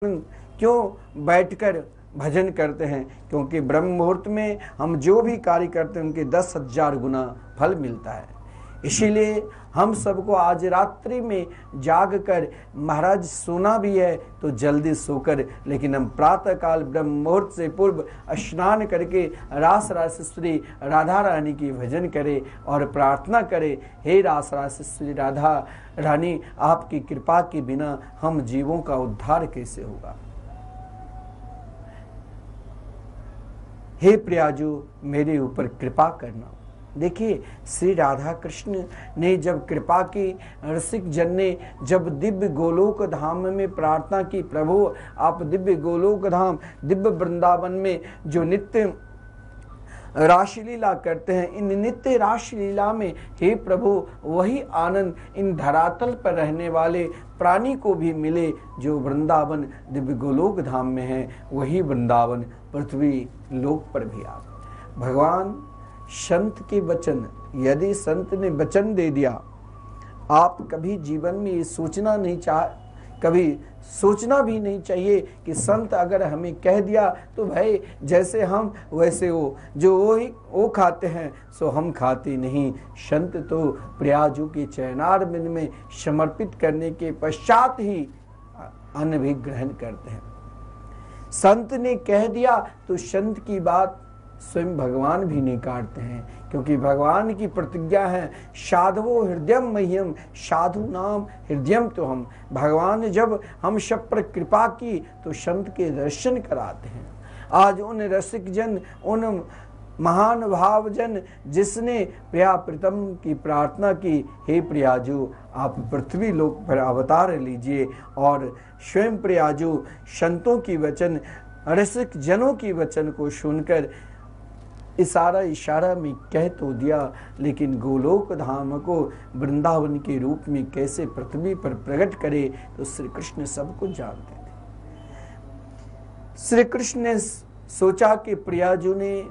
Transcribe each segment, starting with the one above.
क्यों बैठकर भजन करते हैं? क्योंकि ब्रह्म मुहूर्त में हम जो भी कार्य करते हैं उनके 10,000 गुना फल मिलता है। इसीलिए हम सबको आज रात्रि में जाग कर, महाराज सोना भी है तो जल्दी सोकर, लेकिन हम प्रातः काल ब्रह्म मुहूर्त से पूर्व स्नान करके रास रासेश्वरी राधा रानी की भजन करें और प्रार्थना करें, हे रास रासेश्वरी राधा रानी, आपकी कृपा के बिना हम जीवों का उद्धार कैसे होगा। हे प्रियाजू, मेरे ऊपर कृपा करना। देखिए, श्री राधा कृष्ण ने जब कृपा की, रसिक जन ने जब दिव्य गोलोक धाम में प्रार्थना की, प्रभु आप दिव्य गोलोक धाम, दिव्य वृंदावन में जो नित्य रासलीला करते हैं, इन नित्य रासलीला में हे प्रभु वही आनंद इन धरातल पर रहने वाले प्राणी को भी मिले जो वृंदावन दिव्य गोलोक धाम में है, वही वृंदावन पृथ्वी लोक पर भी आ। भगवान संत के वचन, यदि संत ने वचन दे दिया, आप कभी जीवन में ये सोचना नहीं कभी सोचना भी नहीं चाहिए कि संत अगर हमें कह दिया तो भाई जैसे हम वैसे हो, जो वो खाते हैं सो हम खाते नहीं। संत तो प्रियाजू के चरणार बिंद में समर्पित करने के पश्चात ही अन्न भी ग्रहण करते हैं। संत ने कह दिया तो संत की बात स्वयं भगवान भी नहीं काटते हैं, क्योंकि भगवान की प्रतिज्ञा है, साधवो हृदयम मह्यम साधु नाम हृदयम तो हम। भगवान ने जब हम सब पर कृपा की तो संत के दर्शन कराते हैं। आज उन रसिक जन, उन महान भाव जन जिसने प्रिया प्रीतम की प्रार्थना की, हे प्रियाजू आप पृथ्वी लोक पर अवतार लीजिए, और स्वयं प्रियाजू संतों की वचन, रसिक जनों की वचन को सुनकर इशारा में कह तो दिया, लेकिन गोलोक धाम को वृंदावन के रूप में कैसे पृथ्वी पर प्रकट करे तो श्री कृष्ण सब कुछ जानते थे। श्री कृष्ण ने सोचा कि प्रियाजू ने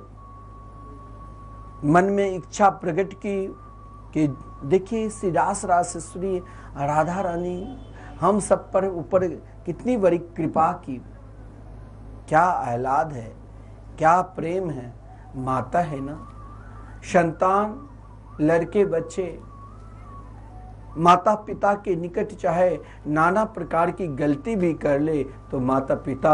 मन में इच्छा प्रकट की कि देखिए श्री रास रासेश्वरी राधा रानी हम सब पर ऊपर कितनी बड़ी कृपा की, क्या आह्लाद है, क्या प्रेम है। माता है ना, संतान लड़के बच्चे माता पिता के निकट चाहे नाना प्रकार की गलती भी कर ले तो माता पिता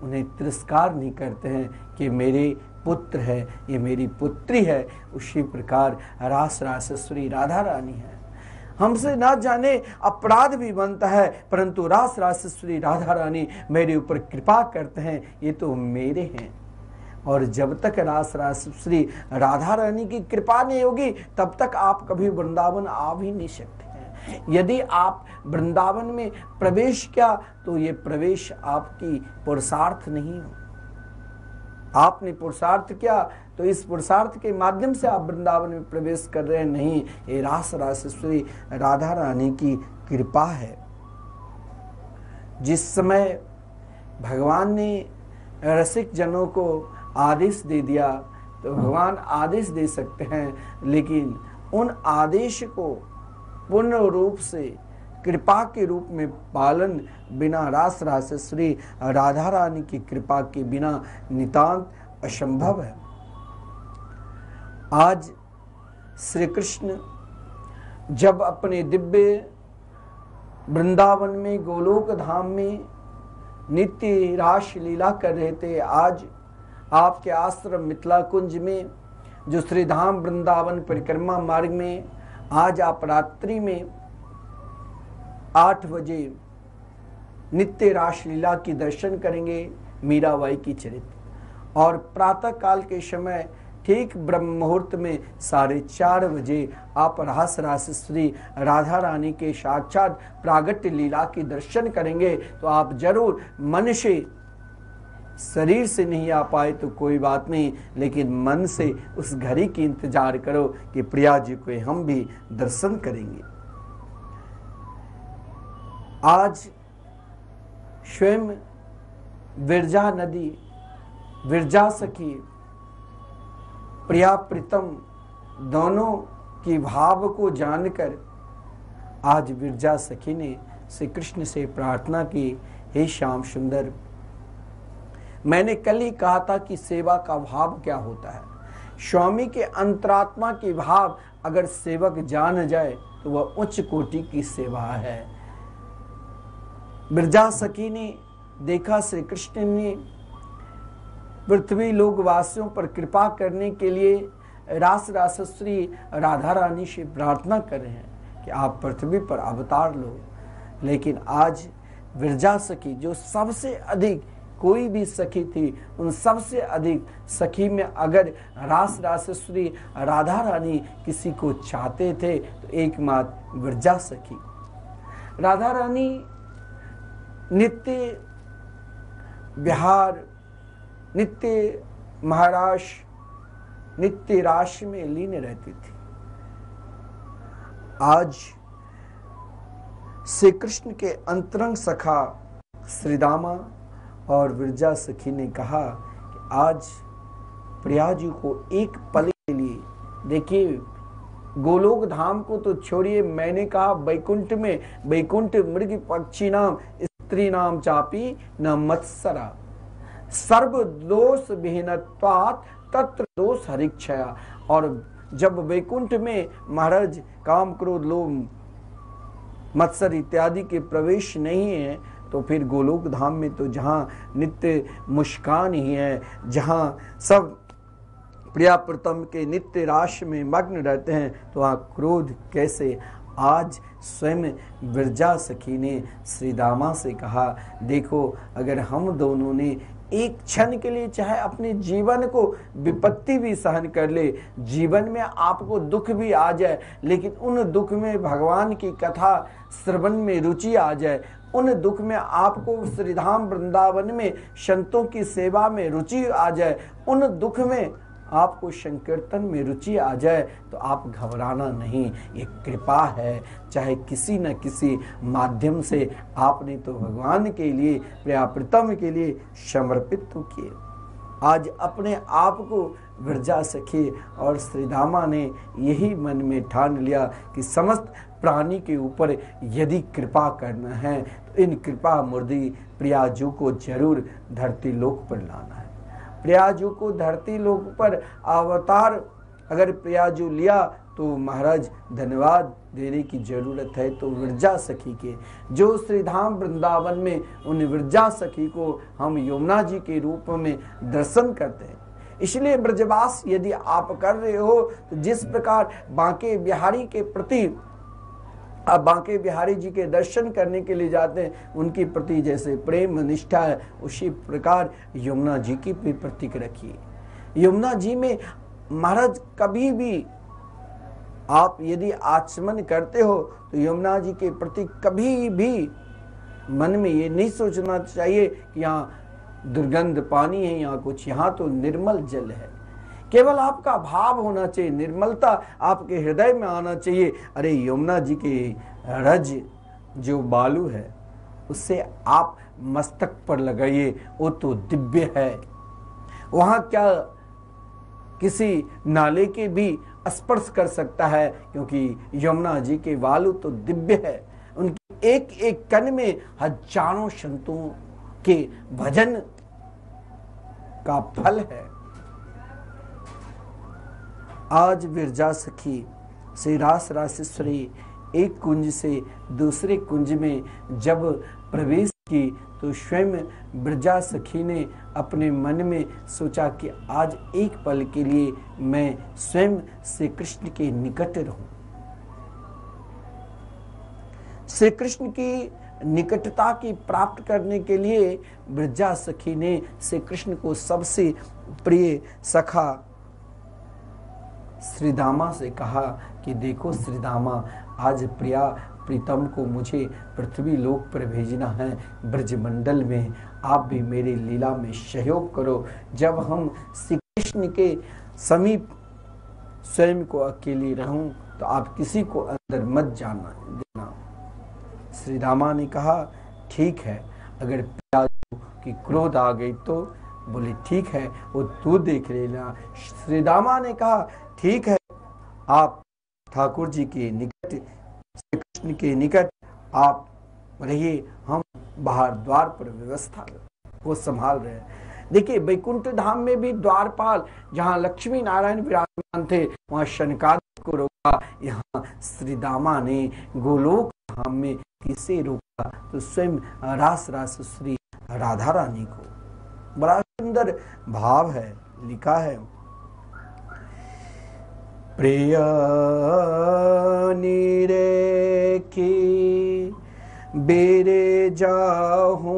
उन्हें तिरस्कार नहीं करते हैं कि मेरे पुत्र है, ये मेरी पुत्री है। उसी प्रकार रास रासेश्वरी राधा रानी है। हमसे ना जाने अपराध भी बनता है, परंतु रास रासेश्वरी राधा रानी मेरे ऊपर कृपा करते हैं, ये तो मेरे हैं। और जब तक रास रासेश्वरी राधा रानी की कृपा नहीं होगी तब तक आप कभी वृंदावन आ भी नहीं सकते हैं। यदि आप वृंदावन में प्रवेश किया तो ये प्रवेश आपकी पुरुषार्थ नहीं हो। आपने पुरुषार्थ किया तो इस पुरुषार्थ के माध्यम से आप वृंदावन में प्रवेश कर रहे हैं, नहीं, ये रास रासेश्वरी राधा रानी की कृपा है। जिस समय भगवान ने रसिक जनों को आदेश दे दिया तो भगवान आदेश दे सकते हैं, लेकिन उन आदेश को पूर्ण रूप से कृपा के रूप में पालन बिना रास रासेश्वरी राधा रानी की कृपा के बिना नितांत असंभव है। आज श्री कृष्ण जब अपने दिव्य वृंदावन में गोलोक धाम में नित्य रास लीला कर रहे थे, आज आपके आश्रम मिथिला कुंज में जो श्री धाम वृंदावन परिक्रमा मार्ग में आज आप रात्रि में 8 बजे नित्य रासलीला की दर्शन करेंगे, मीराबाई की चरित्र। और प्रातः काल के समय ठीक ब्रह्म मुहूर्त में 4:30 बजे आप रास रासेश्वरी राधा रानी के साक्षात प्रागट्य लीला की दर्शन करेंगे। तो आप जरूर मन से, शरीर से नहीं आ पाए तो कोई बात नहीं, लेकिन मन से उस घड़ी की इंतजार करो कि प्रिया जी को हम भी दर्शन करेंगे। आज स्वयं विरजा नदी, विरजा सखी, प्रिया प्रीतम दोनों की भाव को जानकर आज विरजा सखी ने श्री कृष्ण से प्रार्थना की, हे श्याम सुंदर, मैंने कल ही कहा था कि सेवा का भाव क्या होता है। स्वामी के अंतरात्मा के भाव अगर सेवक जान जाए तो वह उच्च कोटि की सेवा है। ब्रजा सखी ने देखा श्री कृष्ण ने पृथ्वी लोक वासियों पर कृपा करने के लिए रास रासश्री राधा रानी से प्रार्थना कर रहे हैं कि आप पृथ्वी पर अवतार लो। लेकिन आज विरजा सखी जो सबसे अधिक कोई भी सखी थी, उन सबसे अधिक सखी में अगर रास रासश्री राधा रानी किसी को चाहते थे तो एकमात्र विरजा सखी। राधा रानी नित्य बिहार, नित्य महाराष्ट्र, नित्य राश में लीन रहती थी। आज श्री कृष्ण के अंतरंग सखा श्रीदामा और विरजा सखी ने कहा कि आज प्रिया जी को एक पल के लिए, देखिए गोलोक धाम को तो छोड़िए, मैंने कहा वैकुंठ में, वैकुंठ मृग पक्षी नाम स्त्री नाम चापी न मत्सरा सर्व दोष विहीनत्वात् तत्र दोष हरिक्षया। और जब वैकुंठ में महाराज काम क्रोध लोभ मत्सर इत्यादि के प्रवेश नहीं है तो फिर गोलोक धाम में तो जहाँ नित्य मुस्कान ही है, जहाँ सब प्रिया प्रीतम के नित्य राश में मग्न रहते हैं, तो वहाँ क्रोध कैसे। आज स्वयं विरजा सखी ने श्रीदामा से कहा, देखो अगर हम दोनों ने एक क्षण के लिए चाहे अपने जीवन को विपत्ति भी सहन कर ले, जीवन में आपको दुख भी आ जाए, लेकिन उन दुख में भगवान की कथा श्रवण में रुचि आ जाए, उन दुख में आपको श्रीधाम वृंदावन में संतों की सेवा में रुचि आ जाए, उन दुख में आपको संकीर्तन में रुचि आ जाए, तो आप घबराना नहीं। ये कृपा है, चाहे किसी न किसी माध्यम से आपने तो भगवान के लिए, प्रिया प्रीतम के लिए समर्पित तो किए। आज अपने आप को विरजा सखी और श्रीदामा ने यही मन में ठान लिया कि समस्त प्राणी के ऊपर यदि कृपा करना है तो इन कृपा मूर्ति प्रियाजू को जरूर धरती लोक पर लाना है। प्रियाजू को धरती लोक पर अवतार अगर प्रियाजू लिया तो महाराज धन्यवाद देने की जरूरत है तो विरजा सखी के, जो श्रीधाम वृंदावन में उन विरजा सखी को हम यमुना जी के रूप में दर्शन करते हैं। इसलिए ब्रजवास यदि आप कर रहे हो तो जिस प्रकार बांके बिहारी के प्रति आप बांके बिहारी जी के दर्शन करने के लिए जाते हैं, उनके प्रति जैसे प्रेम निष्ठा है, उसी प्रकार यमुना जी की भी प्रतीक रखिए। यमुना जी में महाराज कभी भी आप यदि आचमन करते हो तो यमुना जी के प्रति कभी भी मन में ये नहीं सोचना चाहिए कि यहाँ दुर्गंध पानी है, यहाँ कुछ, यहाँ तो निर्मल जल है। केवल आपका भाव होना चाहिए, निर्मलता आपके हृदय में आना चाहिए। अरे यमुना जी के रज जो बालू है उससे आप मस्तक पर लगाइए, वो तो दिव्य है। वहाँ क्या किसी नाले के भी स्पर्श कर सकता है, क्योंकि यमुना जी के बालू तो दिव्य है। उनके एक एक कण में हजारों संतों के भजन का फल है। आज विरजा सखी श्री रास रासेश्वरी एक कुंज से दूसरे कुंज में जब प्रवेश की तो स्वयं ब्रजा सखी ने अपने मन में सोचा कि आज एक पल के लिए मैं स्वयं श्री कृष्ण के निकट रहूं। श्री कृष्ण की निकटता की प्राप्त करने के लिए ब्रजा सखी ने श्री कृष्ण को सबसे प्रिय सखा श्रीदामा से कहा कि देखो श्रीदामा, आज प्रिया प्रीतम को मुझे पृथ्वी लोक पर भेजना है, ब्रजमंडल में आप भी मेरी लीला में सहयोग करो। जब हम श्री कृष्ण के समीप स्वयं को अकेली रहूं तो आप किसी को अंदर मत जाना देना। श्रीदामा ने कहा ठीक है, अगर प्रिया की क्रोध आ गई तो बोले ठीक है, वो तू देख लेना। श्रीदामा ने कहा ठीक है, आप ठाकुर जी के निकट, श्री कृष्ण के निकट आप रहिए, हम बाहर द्वार पर व्यवस्था को संभाल रहे हैं। देखिए वैकुंठ धाम में भी द्वारपाल, जहाँ लक्ष्मी नारायण विराजमान थे, वहाँ शनकादिक को रोका, यहाँ श्री दामा ने गोलोक धाम में किसे रोका? तो स्वयं रास रास श्री राधा रानी को। बड़ा सुंदर भाव है, लिखा है, प्रिय नीरे की बेरे जाहूं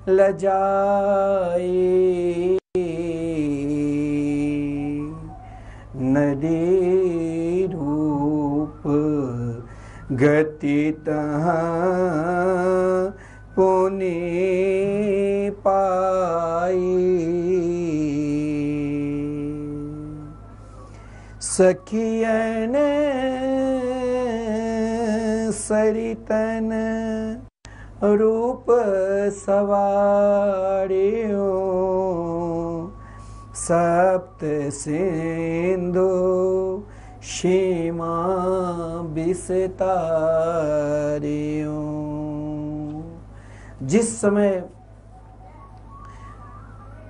लजाए, नदी रूप गति तहाँ पुनि पाई, सखियन सरितन रूप सवारियो, सप्त सिंधु सीमा बिसतारियो। जिस समय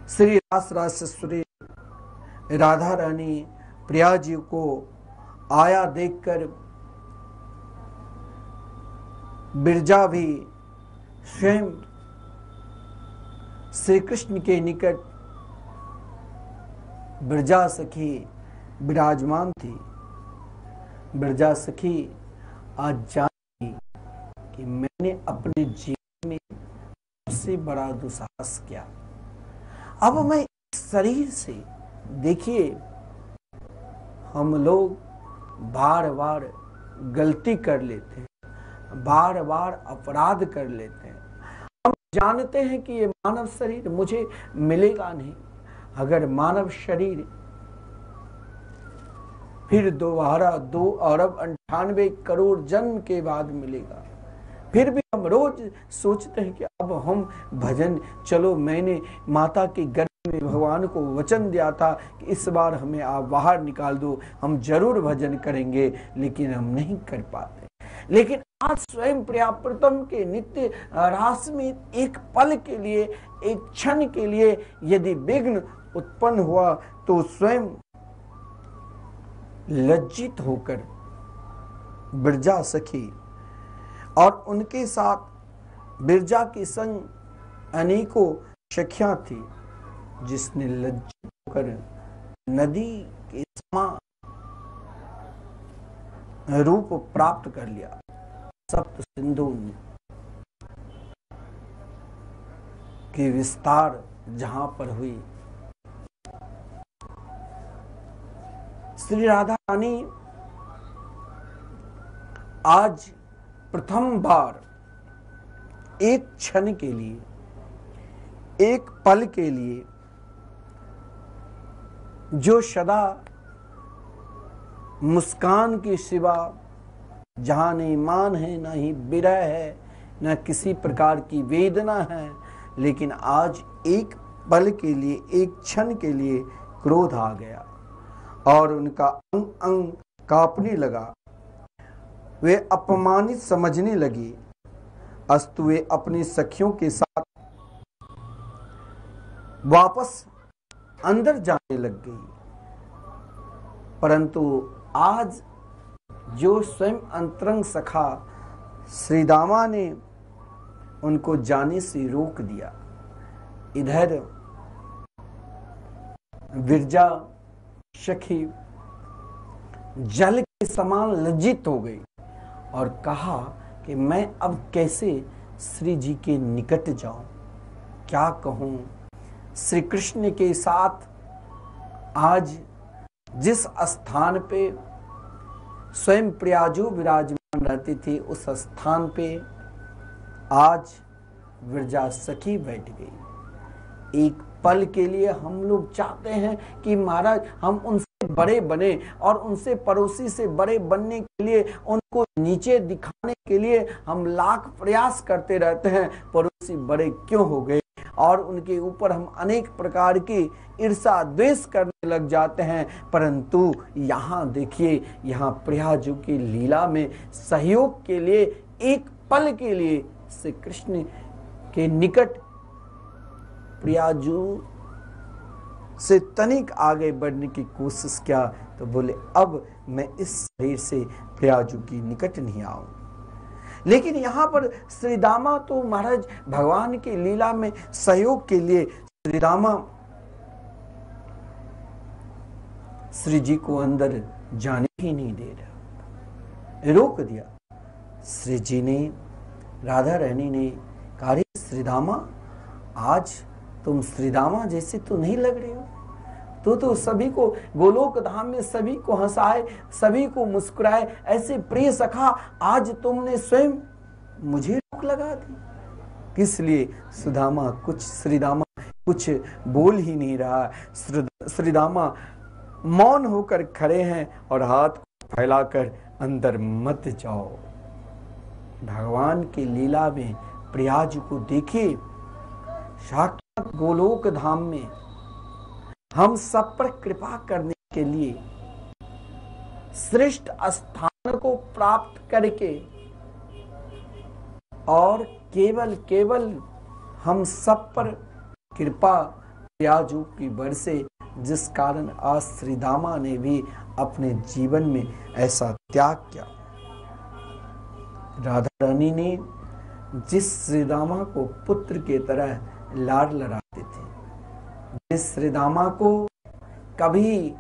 श्री रासरासेश्वरी राधा रानी प्रिया जी को आया देखकर बिरजा भी स्वयं श्री कृष्ण के निकट बिरजा सखी विराजमान थी। बिरजा सखी आज जानी कि मैंने अपने जीवन में सबसे बड़ा दुस्साहस किया। अब मैं इस शरीर से, देखिए हम लोग बार बार गलती कर लेते हैं, बार बार अपराध कर लेते हैं। हम जानते हैं कि ये मानव शरीर मुझे मिलेगा नहीं। अगर मानव शरीर फिर दोबारा 2 अरब 98 करोड़ जन्म के बाद मिलेगा, फिर भी हम रोज सोचते हैं कि अब हम भजन, चलो मैंने माता की गर्भ में भगवान को वचन दिया था कि इस बार हमें आप बाहर निकाल दो, हम जरूर भजन करेंगे, लेकिन हम नहीं कर पाते। लेकिन आज स्वयं प्रियाप्रीतम के नित्य रास में एक पल के लिए, एक क्षण के लिए यदि विघ्न उत्पन्न हुआ तो स्वयं लज्जित होकर बिरजा सखी और उनके साथ बिरजा के संग अनेकों सखियां थी, जिसने लज्जित होकर नदी के समान रूप प्राप्त कर लिया। सप्त सिंधु की विस्तार जहां पर हुई, श्री राधा रानी आज प्रथम बार एक क्षण के लिए, एक पल के लिए, जो सदा मुस्कान के सिवा जहां नहीं मान है, ना ही विरह है, ना किसी प्रकार की वेदना है, लेकिन आज एक पल के लिए, एक क्षण के लिए क्रोध आ गया और उनका अंग अंग कांपने लगा। वे अपमानित समझने लगी। अस्तु वे अपनी सखियों के साथ वापस अंदर जाने लग गई, परंतु आज जो स्वयं अंतरंग सखा श्री दामा ने उनको जाने से रोक दिया। इधर बिरजा सखी जल के समान लज्जित हो गई और कहा कि मैं अब कैसे श्री जी के निकट जाऊं, क्या कहूं। श्री कृष्ण के साथ आज जिस स्थान पे स्वयं प्रियाजू विराजमान रहती थी, उस स्थान पे आज विरजा सखी बैठ गई। एक पल के लिए हम लोग चाहते हैं कि महाराज हम उनसे बड़े बने, और उनसे पड़ोसी से बड़े बनने के लिए, उनको नीचे दिखाने के लिए हम लाख प्रयास करते रहते हैं। पड़ोसी बड़े क्यों हो गए, और उनके ऊपर हम अनेक प्रकार की ईर्षा द्वेष करने लग जाते हैं। परंतु यहाँ देखिए, यहाँ प्रियाजू की लीला में सहयोग के लिए एक पल के लिए श्री कृष्ण के निकट प्रियाजू से तनिक आगे बढ़ने की कोशिश किया तो बोले अब मैं इस शरीर से प्रियाजू की निकट नहीं आऊंगा। लेकिन यहां पर श्री दामा तो महाराज भगवान की लीला में सहयोग के लिए श्री दामा श्री जी को अंदर जाने ही नहीं दे रहा, रोक दिया। श्री जी ने, राधा रानी ने कहा, श्री दामा आज तुम श्री दामा जैसे तो नहीं लग रहे हो, तो सभी को गोलोक धाम में सभी को हंसाए, सभी को मुस्कुराए, ऐसे प्रिय सखा आज तुमने स्वयं मुझे रोक लगा दी। किस लिए? सुदामा कुछ, श्री दामा कुछ बोल ही नहीं रहा। श्री दामा मौन होकर खड़े हैं और हाथ फैलाकर अंदर मत जाओ। भगवान की लीला में प्रियाजू को देखिए, साक्षात गोलोक धाम में हम सब पर कृपा करने के लिए श्रेष्ठ स्थान को प्राप्त करके और केवल हम सब पर कृपा प्रियाजू की बरसे, जिस कारण आज श्री दामा ने भी अपने जीवन में ऐसा त्याग किया। राधा रानी ने जिस श्री दामा को पुत्र के तरह लाड लड़ाते थे, जिस श्री दामा को कभी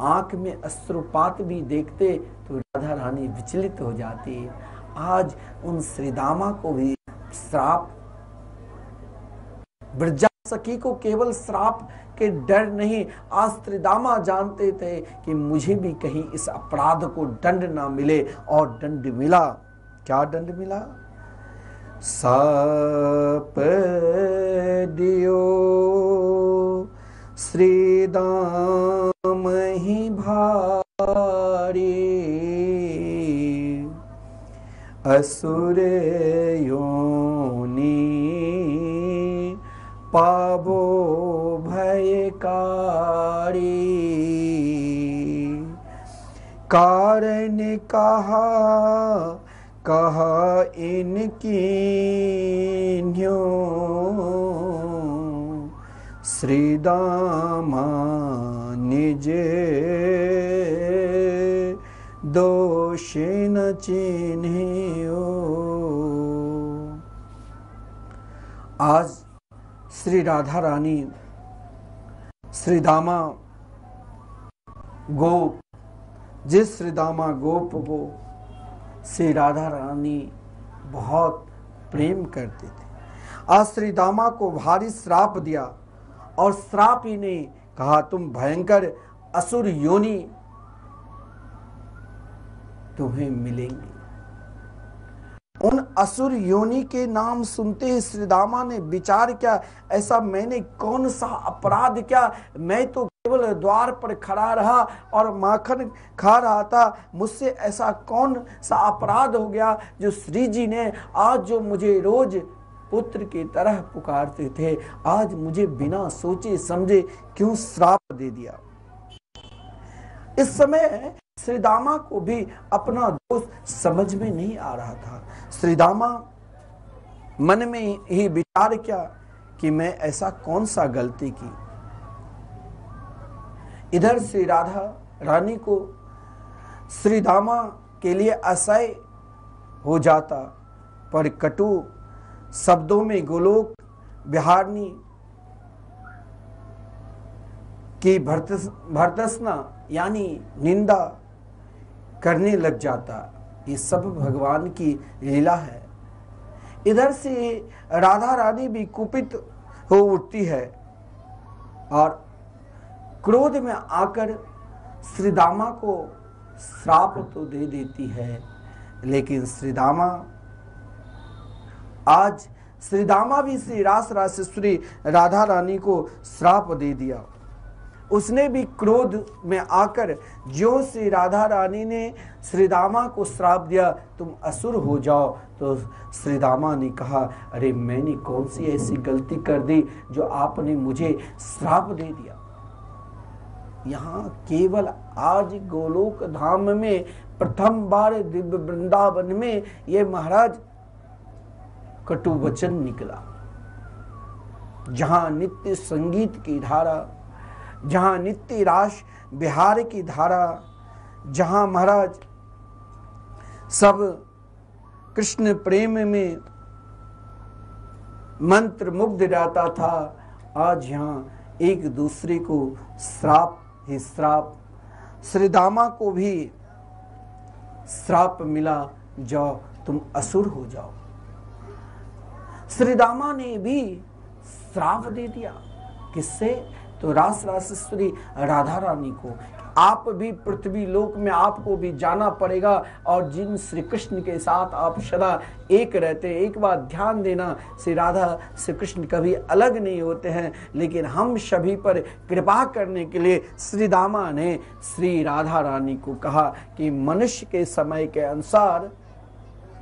आंख में अश्रुपात भी देखते तो राधा रानी विचलित हो जाती, आज उन श्री दामा को भी श्राप, ब्रजा सखी को केवल श्राप के डर नहीं, आज श्री दामा जानते थे कि मुझे भी कहीं इस अपराध को दंड ना मिले, और दंड मिला। क्या दंड मिला? साप दियो श्री दाम ही भारी, असुर योनि पावो भयकारी, कारण कहा इनकी न्यो, श्री दामा निज दोष न चिन्हियो। आज श्री राधा रानी, श्री दामा गोप, जिस श्री दामा गोप को श्री राधा रानी बहुत प्रेम करते थे, आज श्री दामा को भारी श्राप दिया, और श्राप ही ने कहा तुम भयंकर असुर योनि तुम्हें मिलेंगे। उन असुर योनि के नाम सुनते ही श्री दामा ने विचार किया, ऐसा मैंने कौन सा अपराध किया? मैं तो केवल द्वार पर खड़ा रहा और माखन खा रहा था, मुझसे ऐसा कौन सा अपराध हो गया जो श्री जी ने आज जो मुझे रोज पुत्र की तरह पुकारते थे, आज मुझे बिना सोचे समझे क्यों श्राप दे दिया? इस समय श्री दामा को भी अपना दोष समझ में नहीं आ रहा था। श्री दामा मन में ही विचार किया कि मैं ऐसा कौन सा गलती की। इधर श्री राधा रानी को श्री दामा के लिए असह्य हो जाता, पर कटु शब्दों में गोलोक बिहारनी की भर्त्सना यानी निंदा करने लग जाता। ये सब भगवान की लीला है। इधर से राधा रानी भी कुपित हो उठती है और क्रोध में आकर श्री दामा को श्राप तो दे देती है, लेकिन श्री दामा आज श्री दामा भी श्री रास रासेश्वरी राधा रानी को श्राप दे दिया। उसने भी क्रोध में आकर जो श्री राधा रानी ने श्री दामा को श्राप दिया तुम असुर हो जाओ, तो श्री दामा ने कहा अरे मैंने कौन सी ऐसी गलती कर दी जो आपने मुझे श्राप दे दिया। यहाँ केवल आज गोलोक धाम में प्रथम बार दिव्य वृंदावन में ये महाराज कटु वचन निकला। जहां नित्य संगीत की धारा, जहां नित्य रास बिहार की धारा, जहां महाराज सब कृष्ण प्रेम में मंत्र मुग्ध रहता था, आज यहाँ एक दूसरे को श्राप ही श्राप। श्रीदामा को भी श्राप मिला, जाओ तुम असुर हो जाओ। श्रीदामा ने भी श्राप दे दिया, किससे? तो रास रासेश्वरी राधा रानी को। आप भी पृथ्वी लोक में आपको भी जाना पड़ेगा, और जिन श्री कृष्ण के साथ आप सदा एक रहते। एक बात ध्यान देना, श्री राधा श्री कृष्ण कभी अलग नहीं होते हैं, लेकिन हम सभी पर कृपा करने के लिए श्री दामा ने श्री राधा रानी को कहा कि मनुष्य के समय के अनुसार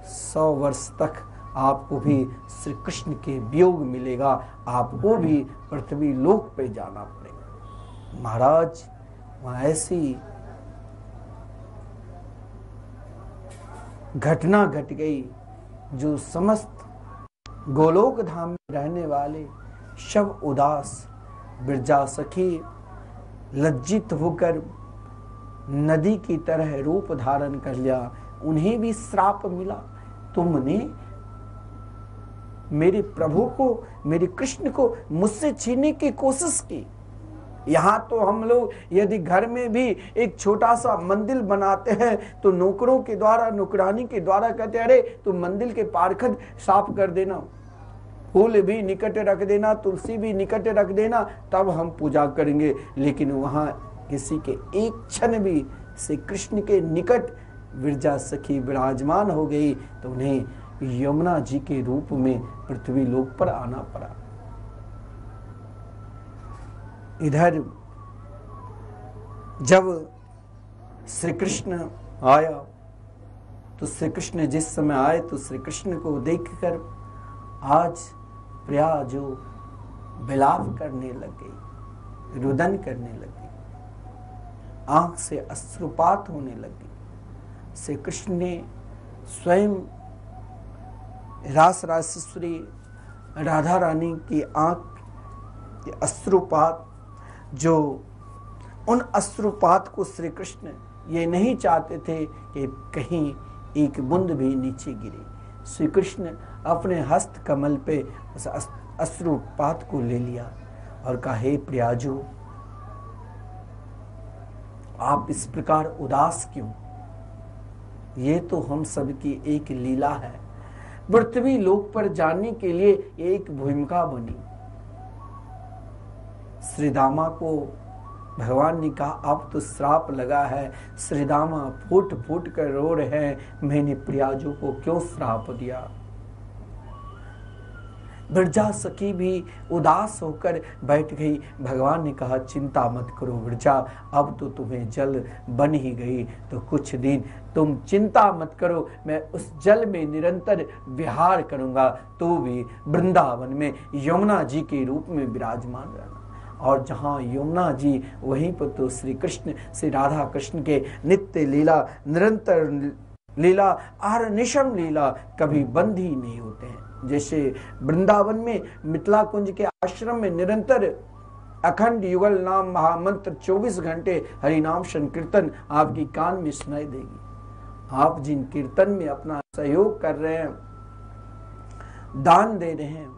100 वर्ष तक आपको भी श्री कृष्ण के वियोग मिलेगा, आपको भी पृथ्वी लोक पे जाना पड़ेगा। महाराज वहां ऐसी घटना घट गई जो समस्त गोलोक धाम में रहने वाले सब उदास। बिरजा सखी लज्जित होकर नदी की तरह रूप धारण कर लिया। उन्हें भी श्राप मिला, तुमने मेरे प्रभु को, मेरे कृष्ण को मुझसे छीनने की कोशिश की। यहाँ तो हम लोग यदि घर में भी एक छोटा सा मंदिर बनाते हैं तो नौकरों के द्वारा, नौकरानी के द्वारा कहते हैं, अरे तो मंदिर के पारखद साफ कर देना, फूल भी निकट रख देना, तुलसी भी निकट रख देना, तब हम पूजा करेंगे। लेकिन वहाँ किसी के एक क्षण भी श्री कृष्ण के निकट विरजा सखी विराजमान हो गई तो उन्हें यमुना जी के रूप में पृथ्वी लोक पर आना पड़ा। इधर जब श्री कृष्ण आया तो श्री कृष्ण जिस समय आए तो श्री कृष्ण को देखकर आज प्रिया जो विलाप करने लग गई, रुदन करने लग गई, आंख से अश्रुपात होने लगी। श्री कृष्ण ने स्वयं रास रासेश्वरी राधा रानी की आंख के अश्रुपात, जो उन अश्रुपात को श्री कृष्ण ये नहीं चाहते थे कि कहीं एक बूंद भी नीचे गिरे। श्री कृष्ण अपने हस्त कमल पे उस अश्रुपात को ले लिया और कहा, हे प्रियाजू, आप इस प्रकार उदास क्यों? ये तो हम सब की एक लीला है। पृथ्वी लोक पर जाने के लिए एक भूमिका बनी। श्रीदामा को भगवान ने कहा, अब तो श्राप लगा है। श्रीदामा फूट फूट कर रो रहे हैं, मैंने प्रियाजू को क्यों श्राप दिया। विरजा सखी भी उदास होकर बैठ गई। भगवान ने कहा, चिंता मत करो विरजा, अब तो तुम्हें जल बन ही गई, तो कुछ दिन तुम चिंता मत करो, मैं उस जल में निरंतर विहार करूंगा, तो भी वृंदावन में यमुना जी के रूप में विराजमान रहना। और जहाँ यमुना जी, वहीं पर तो श्री कृष्ण, श्री राधा कृष्ण के नित्य लीला, निरंतर लीला, अहर्निशम लीला कभी बंद ही नहीं होते हैं। जैसे वृंदावन में मिथिला कुंज के आश्रम में निरंतर अखंड युगल नाम महामंत्र 24 घंटे हरि नाम संकीर्तन आपकी कान में सुनाई देगी। आप जिन कीर्तन में अपना सहयोग कर रहे हैं, दान दे रहे हैं,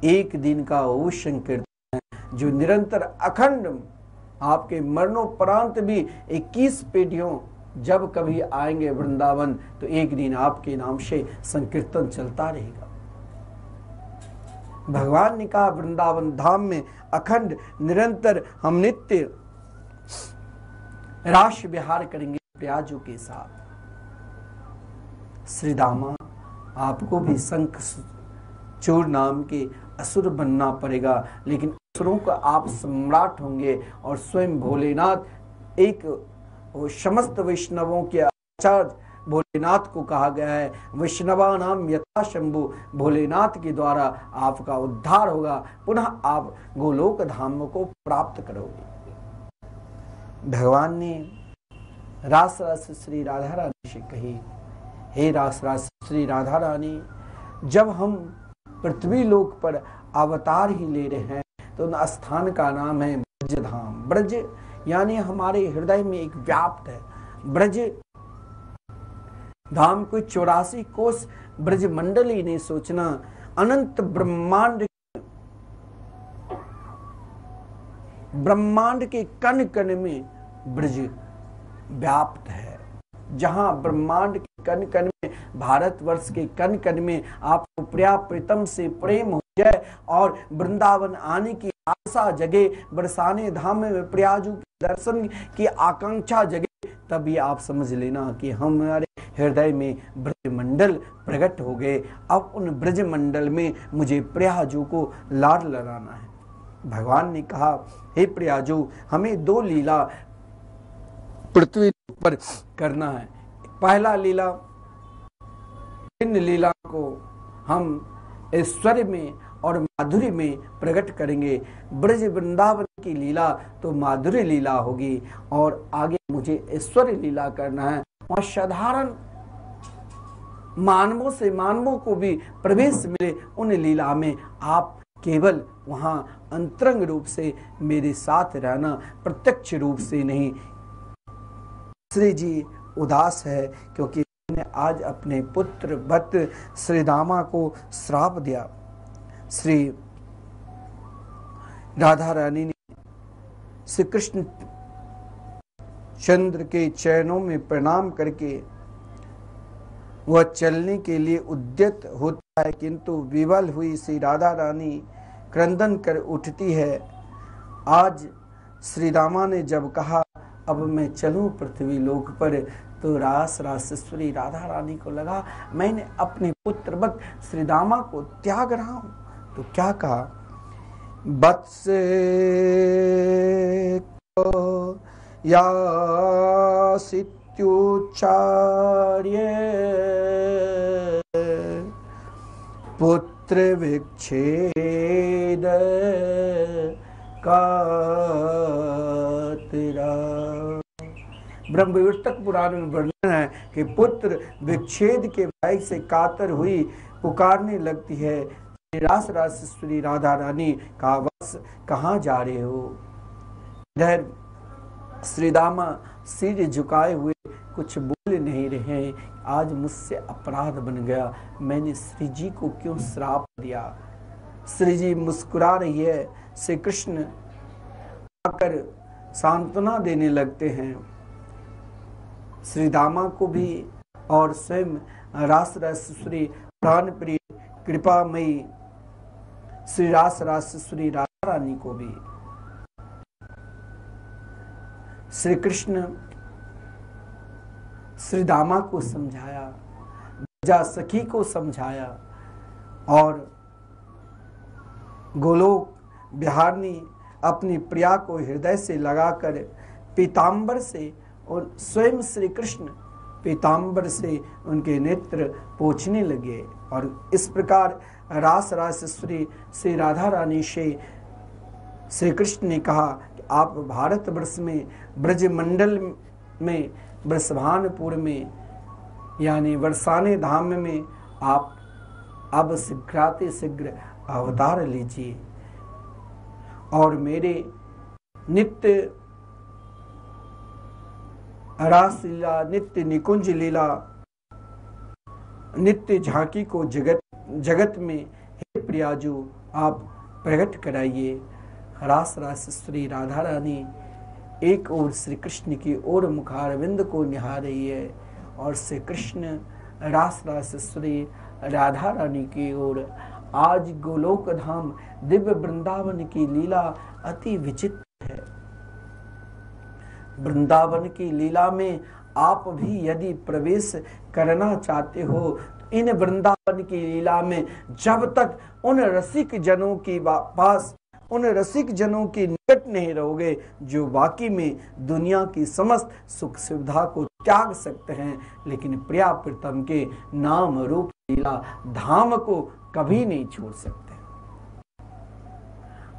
एक दिन का वो संकीर्तन है जो निरंतर अखंड आपके मरणोपरांत भी 21 पीढ़ियों जब कभी आएंगे वृंदावन तो एक दिन आपके नाम से संकीर्तन चलता रहेगा। भगवान ने कहा, वृंदावन धाम में अखंड निरंतर हम नित्य रास विहार करेंगे प्रियाजू के साथ। श्री दामा, आपको भी शंख चूर नाम के असुर बनना पड़ेगा, लेकिन असुरों का आप सम्राट होंगे। और स्वयं भोलेनाथ, एक वो समस्त वैष्णवों के आचार्य भोलेनाथ को कहा गया है, वैष्णवा नाम यथा शंभु, भोलेनाथ के द्वारा आपका उद्धार होगा, पुनः आप गोलोक धाम को प्राप्त करोगे। भगवान ने रास रास श्री राधा रानी से कही, हे रास रास श्री राधा रानी, जब हम पृथ्वी लोक पर अवतार ही ले रहे हैं तो उन स्थान का नाम है ब्रज धाम। ब्रज यानी हमारे हृदय में एक व्याप्त है। ब्रज धाम कोई 84 कोस ब्रज मंडल ही नहीं सोचना, अनंत ब्रह्मांड के कण कण में ब्रज व्याप्त है। जहां ब्रह्मांड के कण कण में, भारतवर्ष के कण कण में आपको प्रिया प्रीतम से प्रेम हो जाए और वृंदावन आने की आशा जगे, बरसाने धाम में प्रियाजू के दर्शन की आकांक्षा जगे, तभी आप समझ लेना कि हमारे हृदय में ब्रजमंडल प्रकट हो गए। अब उन ब्रजमंडल में मुझे प्रियाजू को लाड लगाना है। भगवान ने कहा, हे प्रियाजू, हमें 2 लीला पृथ्वी पर करना है। पहला लीला, इन लीला को हम ऐश्वर्य में और माधुरी में प्रकट करेंगे। ब्रज वृंदावन की लीला तो माधुरी लीला होगी और आगे मुझे ऐश्वर्य लीला करना है। वहां साधारण मानवों से मानवों को भी प्रवेश मिले उन लीला में। आप केवल वहां अंतरंग रूप से मेरे साथ रहना, प्रत्यक्ष रूप से नहीं। श्री जी उदास है क्योंकि उन्होंने आज अपने पुत्र भक्त श्री दामा को श्राप दिया। श्री राधा रानी ने श्री कृष्ण चंद्र के चरणों में प्रणाम करके वह चलने के लिए उद्यत होता है, किंतु विवल हुई श्री राधा रानी क्रंदन कर उठती है। आज श्री रामा ने जब कहा अब मैं चलूं पृथ्वी लोक पर, तो रास रासेश्वरी राधा रानी को लगा मैंने अपने पुत्र वत श्री दामा को त्याग रहा हूं। तो क्या कहा, वत्स को यासित्युच्चार्य पुत्र विच्छेद कातरा। ब्रह्म विवर्तक पुराण में वर्णन है कि पुत्र विच्छेद के भय से कातर हुई पुकारने लगती है, रास रासेश्वरी राधा रानी का वत्स कहाँ जा रहे हो। इधर श्री दामा सिर झुकाए हुए कुछ बोल नहीं रहे। आज मुझसे अपराध बन गया, मैंने श्री जी को क्यों श्राप दिया। श्री जी मुस्कुरा रही है। श्री कृष्ण आकर सांत्वना देने लगते हैं श्री दामा को भी और स्वयं रास रासेश्वरी प्राण प्रिय कृपामयी श्री रास रासेश्वरी राधा रानी को भी। श्री कृष्ण श्री दामा को समझाया, जा सखी को समझाया और गोलोक बिहारनी अपनी प्रिया को हृदय से लगाकर पीतांबर से और स्वयं श्री कृष्ण पीतांबर से उनके नेत्र पोंछने लगे। और इस प्रकार रास रासेश्वरी श्री राधा रानी से श्री कृष्ण ने कहा कि आप भारतवर्ष में ब्रजमंडल में बृषभानपुर में यानी बरसाने धाम में आप अब शीघ्राति शीघ्र अवतार लीजिए और मेरे नित्य रास लीला, नित्य निकुंज लीला, नित्य झांकी को जगत में हे प्रियाजू आप प्रकट कराइए। रास रासेश्वरी राधा रानी एक ओर श्री कृष्ण की ओर मुखारविंद को निहार रही है और श्री कृष्ण रास रासेश्वरी राधा रानी की ओर। आज गोलोक धाम दिव्य वृंदावन की लीला अति विचित्र है। वृंदावन की लीला में आप भी यदि प्रवेश करना चाहते हो तो इन वृंदावन की लीला में जब तक उन रसिक जनों की पास उन रसिक जनों के निकट नहीं रहोगे जो वाकई में दुनिया की समस्त सुख सुविधा को त्याग सकते हैं, लेकिन प्रिया प्रीतम के नाम रूप लीला धाम को कभी नहीं छोड़ सकते।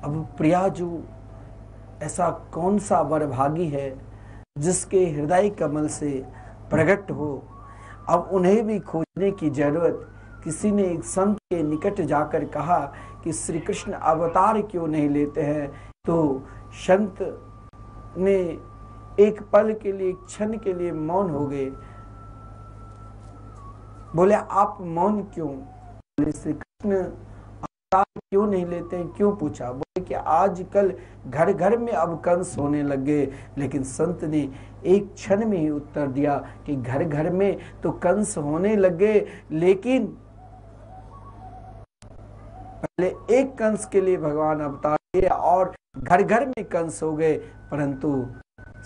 अब प्रियाजू ऐसा कौन सा वरभागी है जिसके हृदय कमल से प्रकट हो। अब उन्हें भी खोजने की जरूरत। किसी ने एक संत के निकट जाकर कहा कि श्री कृष्ण अवतार क्यों नहीं लेते हैं, तो संत ने एक पल के लिए, एक क्षण के लिए मौन हो गए। बोले आप मौन क्यों? बोले श्री कृष्ण अवतार क्यों नहीं लेते हैं, क्यों पूछा? बोले कि आजकल घर घर में अब कंस होने लगे। लेकिन संत ने एक क्षण में ही उत्तर दिया कि घर घर में तो कंस होने लगे, लेकिन पहले एक कंस के लिए भगवान अवतार लिए और घर घर में कंस हो गए। परंतु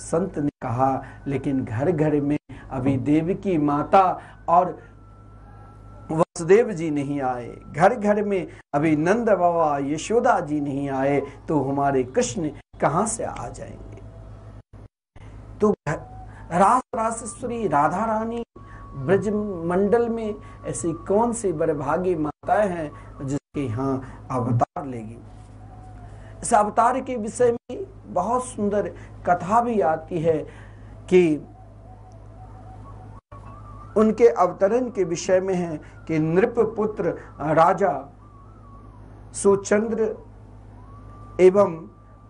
संत ने कहा लेकिन घर घर में अभी देवकी माता और वसुदेव जी नहीं आए, घर घर में अभी नंद बाबा यशोदा जी नहीं आए, तो हमारे कृष्ण कहां से आ जाएंगे? तो रास रासेश्वरी राधा रानी ब्रज मंडल में ऐसी कौन सी बड़भागी माताएं हैं जिसके यहाँ अवतार लेगी? इस अवतार के विषय में बहुत सुंदर कथा भी आती है कि उनके अवतरण के विषय में है कि नृपपुत्र राजा सुचंद्र एवं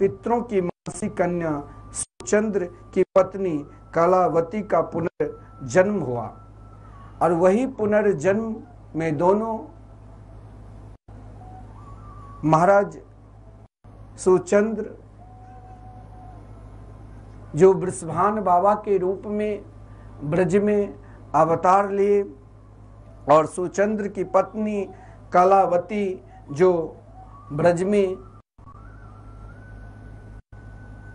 पितरों की मासी कन्या सुचंद्र की पत्नी कलावती का पुनर्जन्म हुआ। और वही पुनर्जन्म में दोनों महाराज सुचंद्र जो वृषभान बाबा के रूप में ब्रज में अवतार लिए और सुचंद्र की पत्नी कलावती जो ब्रज में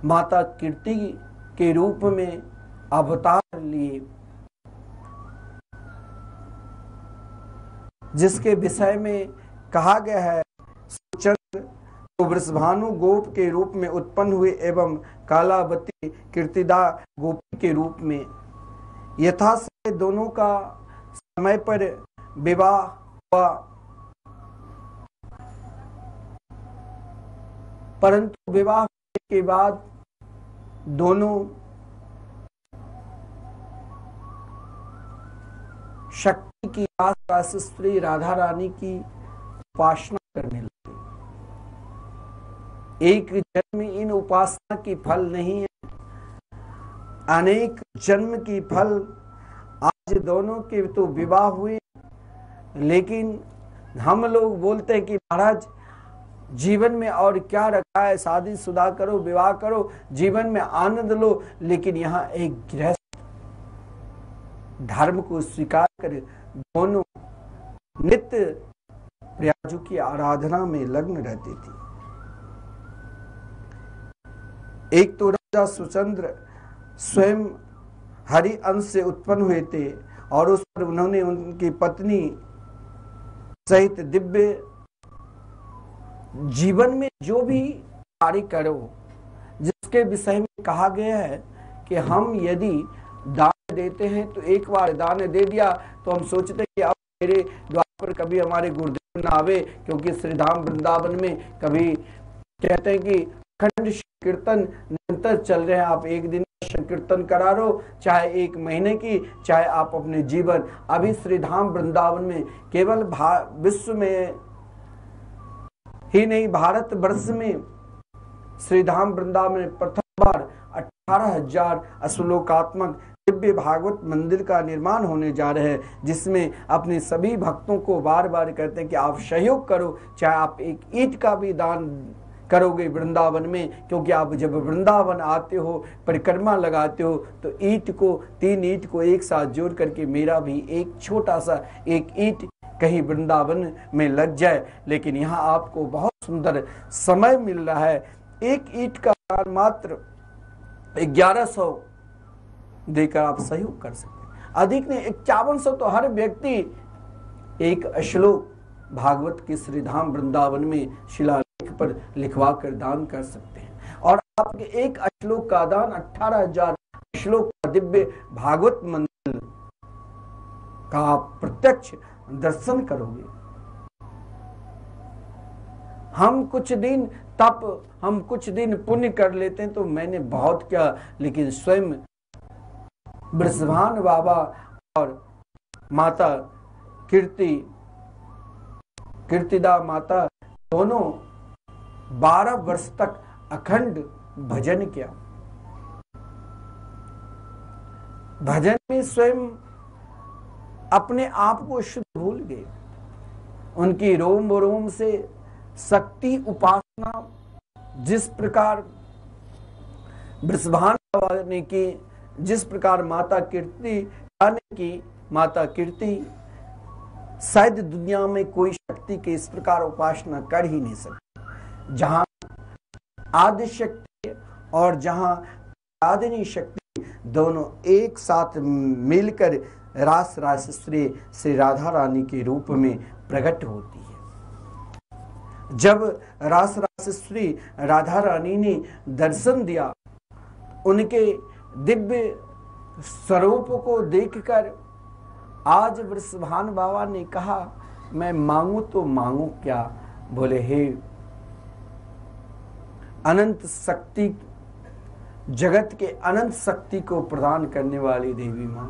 माता कीर्ति के रूप में अवतार लिए, जिसके विषय में कहा गया है सुचंद्र तो वृषभानु गोप के रूप में उत्पन्न हुए एवं कालावती कीर्तिदा गोपी के रूप में। यथा समय दोनों का समय पर विवाह हुआ, परंतु विवाह होने के बाद दोनों शक्ति की रासेश्वरी राधा रानी की उपासना करने लगे। एक जन्म इन उपासना की फल नहीं है, अनेक जन्म की फल। आज दोनों के तो विवाह हुए, लेकिन हम लोग बोलते हैं कि महाराज जीवन में और क्या रखा है, शादी शुदा करो, विवाह करो, जीवन में आनंद लो। लेकिन यहाँ एक गृहस्थ धर्म को स्वीकार कर दोनों नित्य प्रयाजू की आराधना में लग्न रहती थी। एक तो राजा सुचंद्र स्वयं हरि अंश से उत्पन्न हुए थे और उस पर उन्होंने उनकी पत्नी सहित दिव्य जीवन में जो भी कार्य करो, जिसके विषय में कहा गया है कि हम यदि दान देते हैं तो एक बार दान दे दिया तो हम सोचते हैं कि अब मेरे द्वार पर कभी हमारे गुरुदेव न आवे, क्योंकि श्रीधाम वृंदावन में कभी कहते हैं कि अखंड कीर्तन निरंतर चल रहे हैं, आप एक दिन कीर्तन करा रो, चाहे एक महीने की, चाहे आप अपने जीवन। अभी श्रीधाम वृंदावन में केवल विश्व में ही नहीं, भारत वर्ष में श्रीधाम वृंदावन में प्रथम बार 18,000 श्लोकात्मक दिव्य भागवत मंदिर का निर्माण होने जा रहे हैं, जिसमें अपने सभी भक्तों को बार बार कहते हैं कि आप सहयोग करो, चाहे आप एक ईंट का भी दान करोगे वृंदावन में, क्योंकि आप जब वृंदावन आते हो, परिक्रमा लगाते हो, तो ईंट को 3 ईंट को एक साथ जोड़ करके मेरा भी एक छोटा सा एक ईंट कहीं वृंदावन में लग जाए। लेकिन यहाँ आपको बहुत सुंदर समय मिल रहा है, एक ईंट का दान मात्र 1100 देकर आप सहयोग कर सकते हैं। अधिक ने 5100 तो हर व्यक्ति एक श्लोक भागवत के श्रीधाम वृंदावन में शिलालेख पर लिखवा कर दान कर सकते हैं, और आपके एक श्लोक का दान 18,000 श्लोक का दिव्य भागवत मंदिर का आप प्रत्यक्ष दर्शन करोगे। हम कुछ दिन तप, हम कुछ दिन पुण्य कर लेते हैं तो मैंने बहुत क्या, लेकिन स्वयं वृषभान बाबा और माता कीर्तिदा माता दोनों 12 वर्ष तक अखंड भजन किया। भजन में स्वयं अपने आप को शुद्ध भूल गए। उनकी रोम रोम से शक्ति उपासना जिस प्रकार वृषभान बाबा ने की, जिस प्रकार माता कीर्ति शायद दुनिया में कोई शक्ति के इस प्रकार उपासना कर ही नहीं सकती। जहां आदि शक्ति और जहां आदिनी शक्ति दोनों एक साथ मिलकर रास श्री राधा रानी के रूप में प्रकट होती है। जब रास श्री राधा रानी ने दर्शन दिया, उनके दिव्य स्वरूप को देखकर आज वृषभान बाबा ने कहा, मैं मांगू तो मांगू क्या? बोले, हे अनंत शक्ति, जगत के अनंत शक्ति को प्रदान करने वाली देवी मां,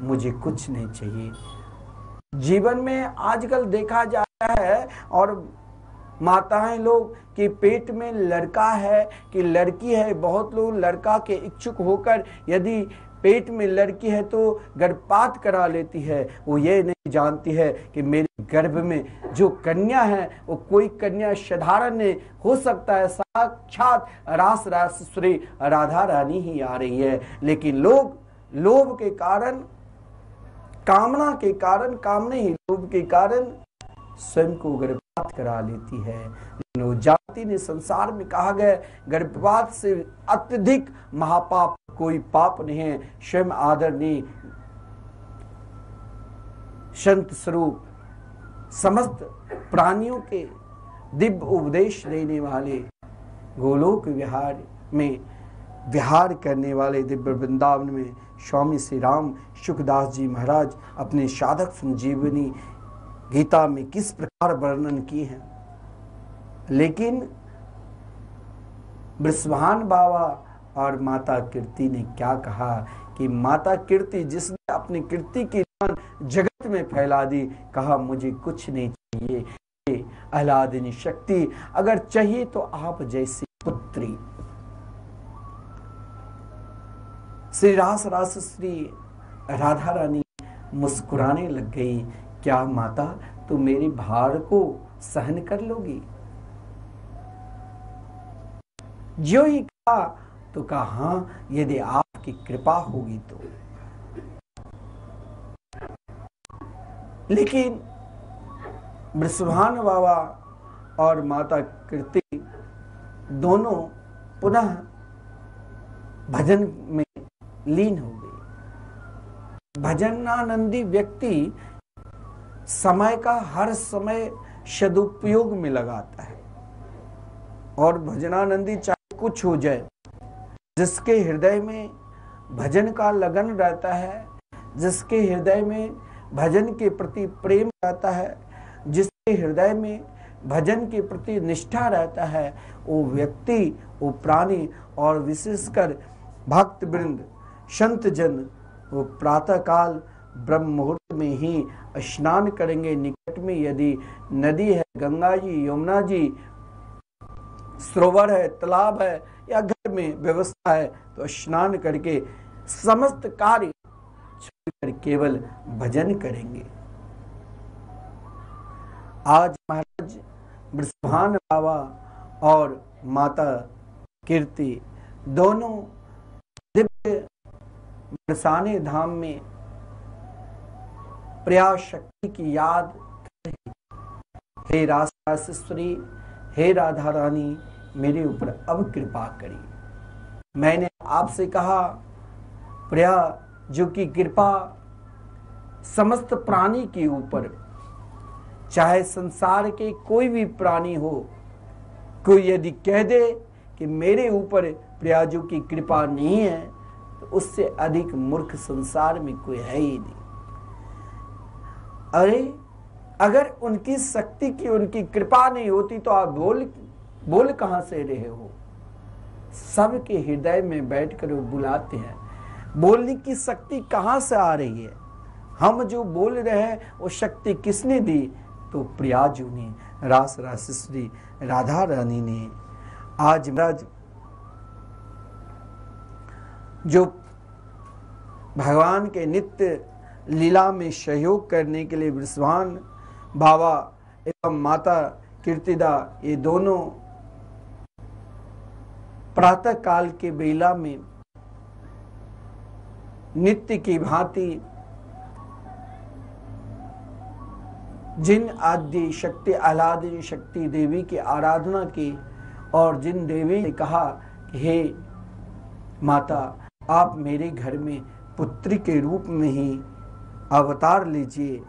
मुझे कुछ नहीं चाहिए। जीवन में आजकल देखा जाता है और माताएं लोग कि पेट में लड़का है कि लड़की है, बहुत लोग लड़का के इच्छुक होकर यदि पेट में लड़की है तो गर्भपात करा लेती है। वो ये नहीं जानती है कि मेरे गर्भ में जो कन्या है वो कोई कन्या साधारण नहीं हो सकता है, साक्षात रास श्री राधा रानी ही आ रही है। लेकिन लोग लोभ के कारण, कामना के कारण, कामना ही लोभ के कारण स्वयं को गर्भपात करा लेती है। लेकिन वो जानती नहीं, संसार में कहा गया गर्भपात से अत्यधिक महापाप कोई पाप नहीं है। स्वयं आदरणीय संत स्वरूप समस्त प्राणियों के दिव्य उपदेश देने वाले, गोलोक विहार में विहार करने वाले दिव्य वृंदावन में स्वामी श्री राम सुखदास जी महाराज अपने साधक संजीवनी गीता में किस प्रकार वर्णन किए हैं। लेकिन वृषभान बाबा और माता कीर्ति ने क्या कहा कि माता कीर्ति जिसने अपनी कीर्ति की जगत में फैला दी, कहा मुझे कुछ नहीं चाहिए, आह्लादिनी शक्ति अगर चाहिए तो आप जैसी पुत्री। श्री रास श्री राधा रानी मुस्कुराने लग गई, क्या माता तू मेरे भार को सहन कर लोगी? जो ही कहा तो कहा, हाँ यदि आपकी कृपा होगी तो। लेकिन वृषभान बाबा और माता कीर्ति दोनों पुनः भजन में लीन हो गई। भजनानंदी व्यक्ति समय का हर समय सदुपयोग में लगाता है और भजनानंदी चाहे कुछ हो जाए, जिसके हृदय में भजन का लगन रहता है, जिसके हृदय में भजन के प्रति प्रेम रहता है, जिसके हृदय में भजन के प्रति निष्ठा रहता है, वो व्यक्ति, वो प्राणी और विशेषकर भक्त वृंद, संत जन, वो प्रातः काल ब्रह्म मुहूर्त में ही स्नान करेंगे। निकट में यदि नदी है, गंगा जी, यमुना जी, सरोवर है, तालाब है या घर में व्यवस्था है तो स्नान करके समस्त कार्य छोड़कर केवल भजन करेंगे। आज महाराज वृषभान बाबा और माता कीर्ति दोनों दिव्य बरसाने धाम में प्रयास शक्ति की याद कर रही। हे रासेश्वरी, हे राधा रानी, मेरे ऊपर अब कृपा करी। मैंने आपसे कहा प्रिया, जो कि कृपा समस्त प्राणी के ऊपर, चाहे संसार के कोई भी प्राणी हो, कोई यदि कह दे कि मेरे ऊपर प्रिया जो की कृपा नहीं है तो उससे अधिक मूर्ख संसार में कोई है ही नहीं। अरे अगर उनकी शक्ति की, उनकी कृपा नहीं होती तो आप बोल कहां से रहे हो? सबके हृदय में बैठकर वो बुलाते हैं। बोलने की शक्ति कहाँ से आ रही है? हम जो बोल रहे हैं वो शक्ति किसने दी? तो प्रियाजू ने, रास रासेश्वरी राधा रानी ने। आज महाराज जो भगवान के नित्य लीला में सहयोग करने के लिए वृषभान बाबा एवं माता कीर्तिदा ये दोनों प्रातः काल के बेला में नित्य की भांति जिन आद्य शक्ति आह्लादिनी शक्ति देवी की आराधना की और जिन देवी ने कहा कि हे माता आप मेरे घर में पुत्री के रूप में ही अवतार लीजिए,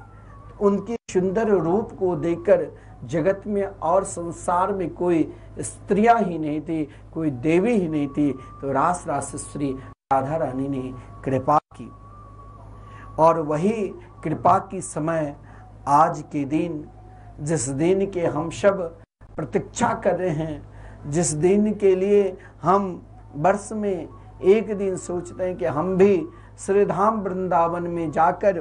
उनके सुंदर रूप को देखकर जगत में और संसार में कोई स्त्रियां ही नहीं थी, कोई देवी ही नहीं थी। तो रास रासेश्वरी राधा रानी ने कृपा की और वही कृपा की समय आज के दिन, जिस दिन के हम सब प्रतीक्षा कर रहे हैं, जिस दिन के लिए हम वर्ष में एक दिन सोचते हैं कि हम भी श्रीधाम वृंदावन में जाकर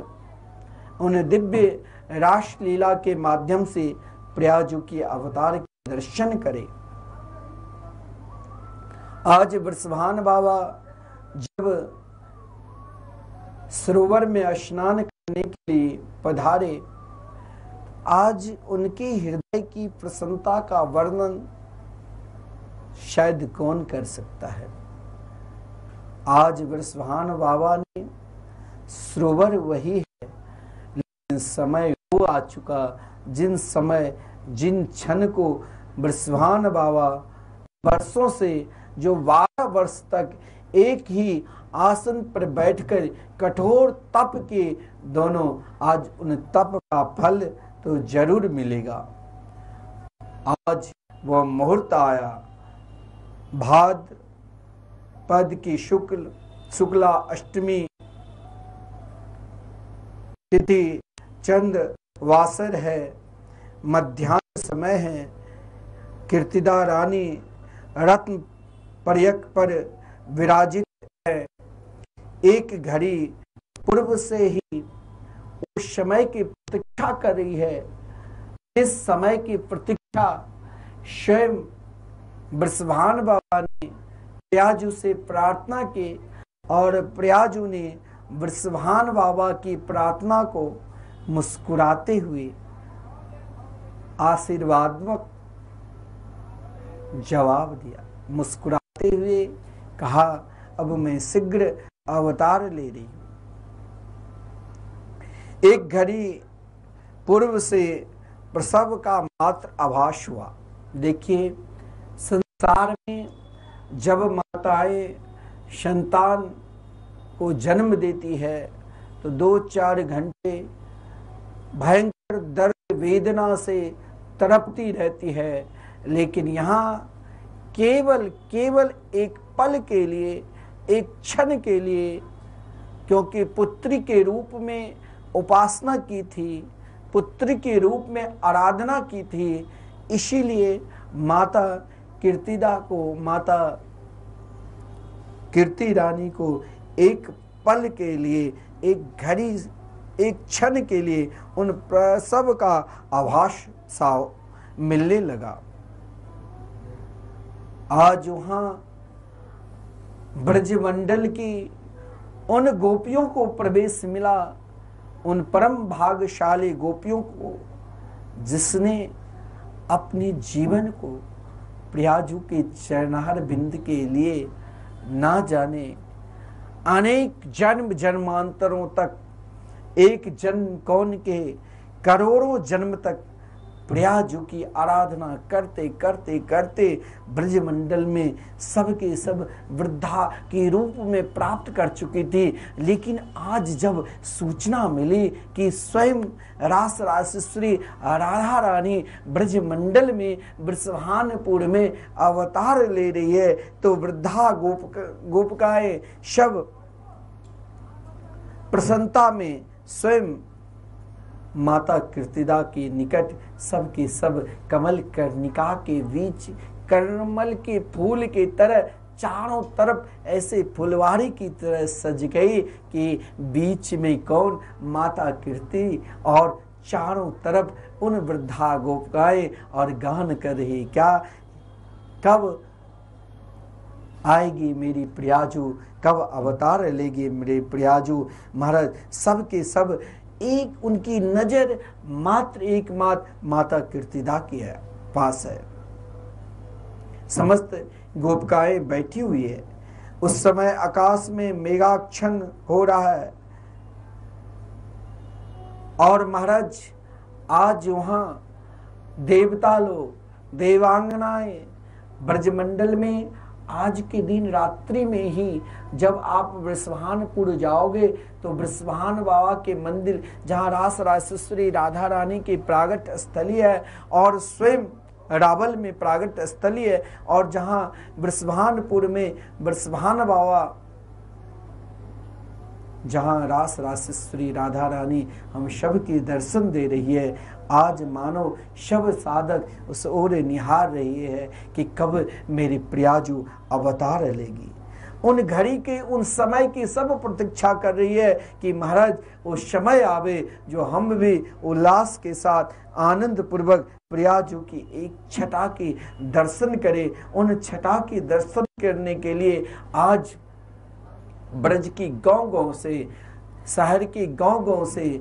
उन दिव्य रास लीला के माध्यम से प्रयाजू के अवतार के दर्शन करें। आज वृषभान बाबा जब सरोवर में स्नान करने के लिए पधारे, आज उनके हृदय की प्रसन्नता का वर्णन शायद कौन कर सकता है। आज वृषभान बाबा ने, सरोवर वही है, लेकिन समय वो आ चुका जिन समय जिन क्षण को वृषभान बाबा वर्षों से, जो 12 वर्ष तक एक ही आसन पर बैठकर कठोर तप के दोनों, आज उन तप का फल तो जरूर मिलेगा। आज वह मुहूर्त आया, भाद्रपद की शुक्ला अष्टमी तिथि, चंद वासर है, मध्याह्न समय है। कीर्तिदा रानी रत्न पर्यक पर विराजित है। एक घड़ी पूर्व से ही उस समय की प्रतीक्षा कर रही है। इस समय की प्रतीक्षा स्वयं वृषभान बाबा ने प्रयाजू से प्रार्थना की और प्रयाजू ने वृषभान बाबा की प्रार्थना को मुस्कुराते हुए आशीर्वादात्मक जवाब दिया। मुस्कुराते हुए कहा, अब मैं शीघ्र अवतार ले रही हूं। एक घड़ी पूर्व से प्रसव का मात्र आभास हुआ। देखिए, संसार में जब माताएं संतान को जन्म देती है तो 2-4 घंटे भयंकर दर्द वेदना से तड़पती रहती है, लेकिन यहाँ केवल एक पल के लिए, एक क्षण के लिए, क्योंकि पुत्री के रूप में उपासना की थी, पुत्री के रूप में आराधना की थी, इसीलिए माता कीर्तिदा को, माता कीर्ति रानी को एक पल के लिए, एक घड़ी, एक क्षण के लिए उन प्रसव का आभास सा मिलने लगा। आज वहां ब्रजमंडल की उन गोपियों को प्रवेश मिला, उन परम भाग्यशाली गोपियों को, जिसने अपने जीवन को प्रयाजू के चरणार बिंद के लिए ना जाने अनेक जन्म जन्मांतरों तक, एक जन्म कौन के करोड़ों जन्म तक प्रयाजू की आराधना करते करते करते ब्रजमंडल में सबके सब वृद्धा के रूप में प्राप्त कर चुकी थी। लेकिन आज जब सूचना मिली कि स्वयं रास रासेश्वरी राधा रानी ब्रजमंडल में वृषभानपुर में अवतार ले रही है, तो वृद्धा गोपिकाएं सब प्रसन्नता में स्वयं माता कीर्तिदा के निकट सबके सब कमल कर्णिका के बीच कमल के फूल की तरह चारों तरफ ऐसे फुलवारी की तरह सज गई कि बीच में कौन, माता कीर्ति, और चारों तरफ उन वृद्धा गोपिकाएं और गान कर रही, क्या, कब आएगी मेरी प्रियाजू, कब अवतार लेगी मेरे प्रियाजू। महाराज सब के सब एक उनकी नजर मात्र एकमात्र माता कीर्तिदा की है, पास है। समस्त गोपिकाएं बैठी हुई है। उस समय आकाश में मेघाच्छन्न हो रहा है और महाराज आज वहां देवता लोग, देवांगनाएं ब्रजमंडल में आज के दिन रात्रि में ही जब आप वृषभानपुर जाओगे तो वृषभान बाबा के मंदिर, जहाँ रास राजेश्वरी राधा रानी की प्रागट स्थली है और स्वयं रावल में प्रागट स्थली है, और जहाँ वृषभानपुर में वृषभान बाबा, जहाँ रास राजेश्वरी राधा रानी हम सब की दर्शन दे रही है, आज मानो शब साधक उस ओर निहार रही है कि कब मेरी प्रियाजू अवतार लेगी। उन घड़ी के, उन समय की सब प्रतीक्षा कर रही है कि महाराज वो समय आवे जो हम भी उल्लास के साथ आनंद पूर्वक प्रियाजू की एक छटा की दर्शन करें। उन छटा की दर्शन करने के लिए आज ब्रज की गांव-गांव से, शहर की गांव-गांव से,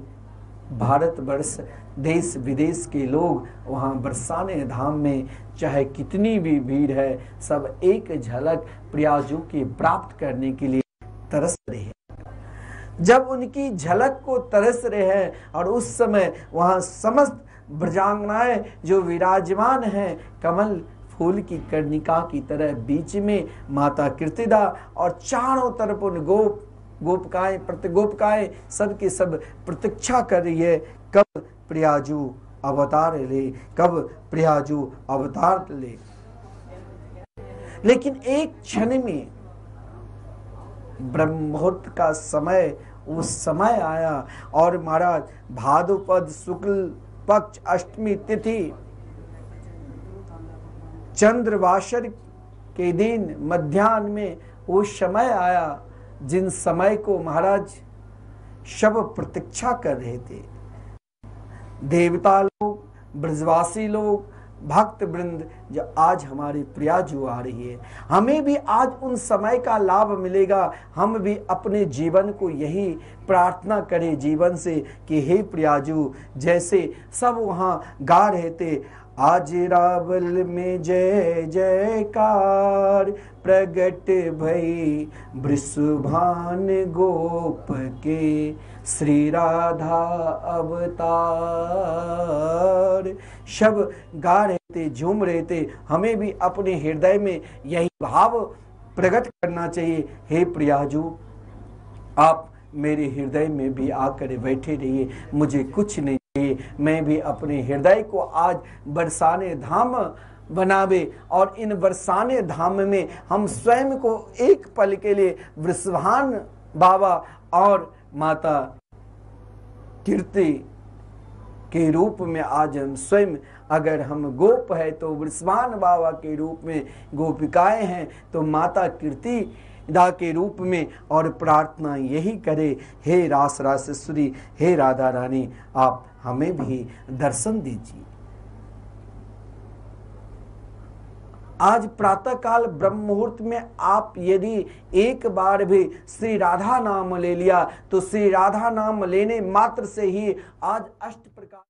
भारतवर्ष देश विदेश के लोग वहां बरसाने धाम में, चाहे कितनी भी भीड़ है, सब एक झलक प्रियाजू की प्राप्त करने के लिए तरस रहे हैं। जब उनकी झलक को तरस रहे हैं और उस समय वहां समस्त ब्रजांगनाएं जो विराजमान हैं, कमल फूल की कर्णिका की तरह बीच में माता कीर्तिदा और चारों तरफ उन गोपिकाएं, प्रतिगोपिकाएं सबके सब प्रतीक्षा कर रही है कब प्रियाजू अवतार ले, कब प्रियाजू अवतार ले। लेकिन एक क्षण में ब्रह्म मुहूर्त का समय, वो समय आया और महाराज भाद्रपद शुक्ल पक्ष अष्टमी तिथि चंद्रवासर के दिन मध्याह्न में वो समय आया जिन समय को महाराज शब प्रतीक्षा कर रहे थे। देवता लोग, ब्रजवासी लोग, भक्त वृंद, जो आज हमारी प्रियाजू आ रही है, हमें भी आज उन समय का लाभ मिलेगा। हम भी अपने जीवन को यही प्रार्थना करें जीवन से कि हे प्रियाजू, जैसे सब वहाँ गा रहे थे, आज रावल में जय जयकार प्रगट भई वृषभान गोप के, श्री राधा अवतार, शब गा रहे थे, झूम रहे थे। हमें भी अपने हृदय में यही भाव प्रकट करना चाहिए, हे प्रियाजू आप मेरे हृदय में भी आकर बैठे रहिए, मुझे कुछ नहीं चाहिए, मैं भी अपने हृदय को आज बरसाने धाम बनावे और इन बरसाने धाम में हम स्वयं को एक पल के लिए वृषभान बाबा और माता कीर्ति के रूप में आज हम स्वयं, अगर हम गोप है तो वृषभान बाबा के रूप में, गोपिकाएं हैं तो माता कीर्ति दा के रूप में, और प्रार्थना यही करे, हे रास राजेश्वरी, हे राधा रानी, आप हमें भी दर्शन दीजिए। आज प्रातः काल ब्रह्म मुहूर्त में आप यदि एक बार भी श्री राधा नाम ले लिया तो श्री राधा नाम लेने मात्र से ही आज अष्ट प्रकार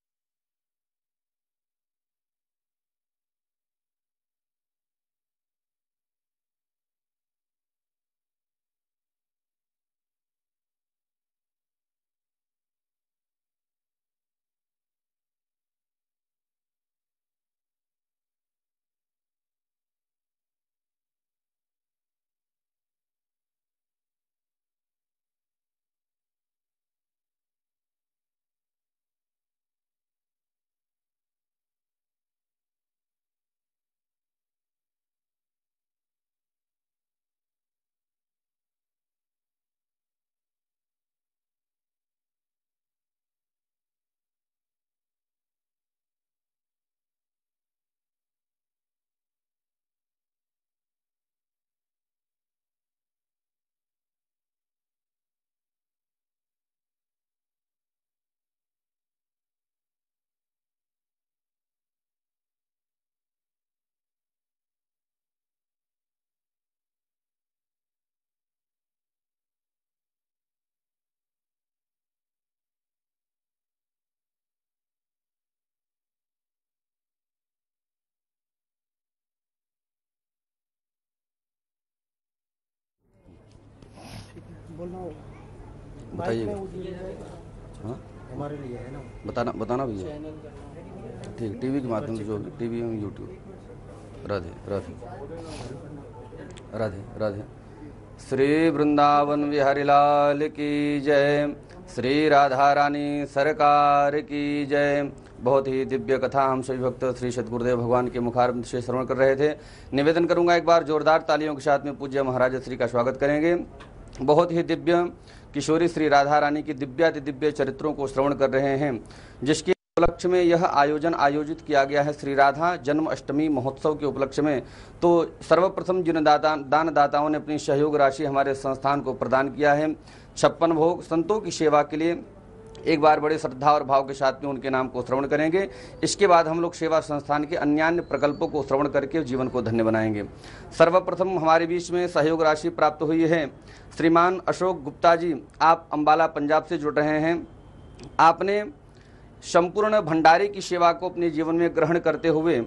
बताइएगा। हाँ हमारे लिए है ना, बताना भैया। ठीक, टीवी के माध्यम से, जो भी टीवी एवं यूट्यूब। राधे राधे राधे राधे। श्री वृंदावन बिहारी लाल की जय। श्री राधा रानी सरकार की जय। बहुत ही दिव्य कथा हम सभी भक्त श्री सद्गुरुदेव भगवान के मुखारबिंद से श्रवण कर रहे थे। निवेदन करूंगा, एक बार जोरदार तालियों के साथ में पूज्य महाराज श्री का स्वागत करेंगे। बहुत ही दिव्य किशोरी श्री राधा रानी की दिव्याति दिव्य चरित्रों को श्रवण कर रहे हैं, जिसके उपलक्ष्य में यह आयोजन आयोजित किया गया है श्री राधा जन्म अष्टमी महोत्सव के उपलक्ष्य में। तो सर्वप्रथम जिन दानदाताओं ने अपनी सहयोग राशि हमारे संस्थान को प्रदान किया है 56 भोग संतों की सेवा के लिए, एक बार बड़े श्रद्धा और भाव के साथ में उनके नाम को श्रवण करेंगे। इसके बाद हम लोग सेवा संस्थान के अन्य प्रकल्पों को श्रवण करके जीवन को धन्य बनाएंगे। सर्वप्रथम हमारे बीच में सहयोग राशि प्राप्त हुई है श्रीमान अशोक गुप्ता जी, आप अंबाला पंजाब से जुड़ रहे हैं। आपने संपूर्ण भंडारे की सेवा को अपने जीवन में ग्रहण करते हुए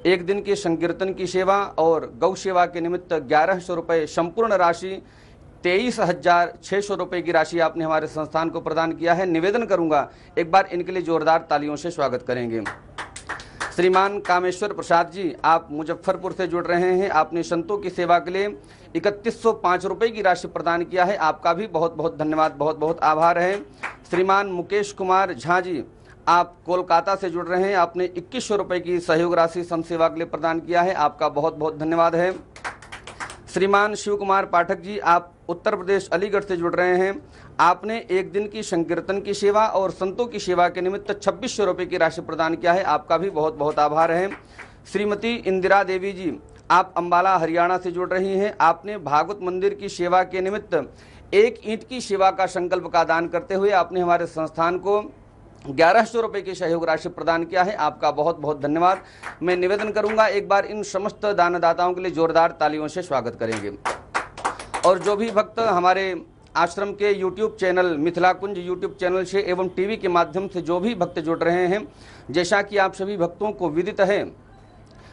एक दिन के संकीर्तन की सेवा और गौ सेवा के निमित्त 1100 रुपये संपूर्ण राशि 23,600 रुपये की राशि आपने हमारे संस्थान को प्रदान किया है। निवेदन करूंगा, एक बार इनके लिए जोरदार तालियों से स्वागत करेंगे। श्रीमान कामेश्वर प्रसाद जी, आप मुजफ्फरपुर से जुड़ रहे हैं। आपने संतों की सेवा के लिए 3105 रुपये की राशि प्रदान किया है। आपका भी बहुत बहुत धन्यवाद, बहुत बहुत आभार है। श्रीमान मुकेश कुमार झा जी, आप कोलकाता से जुड़ रहे हैं। आपने 2100 रुपये की सहयोग राशि संत सेवा के लिए प्रदान किया है। आपका बहुत बहुत धन्यवाद है। श्रीमान शिव कुमार पाठक जी, आप उत्तर प्रदेश अलीगढ़ से जुड़ रहे हैं। आपने एक दिन की संकीर्तन की सेवा और संतों की सेवा के निमित्त 2600 रुपये की राशि प्रदान किया है। आपका भी बहुत बहुत आभार है। श्रीमती इंदिरा देवी जी, आप अंबाला हरियाणा से जुड़ रही हैं। आपने भागवत मंदिर की सेवा के निमित्त 1 ईंट की सेवा का संकल्प का दान करते हुए आपने हमारे संस्थान को 1100 रुपये की सहयोग राशि प्रदान किया है। आपका बहुत बहुत धन्यवाद। मैं निवेदन करूंगा, एक बार इन समस्त दानदाताओं के लिए जोरदार तालियों से स्वागत करेंगे। और जो भी भक्त हमारे आश्रम के YouTube चैनल मिथिला कुंज YouTube चैनल से एवं टीवी के माध्यम से जो भी भक्त जुड़ रहे हैं, जैसा कि आप सभी भक्तों को विदित है,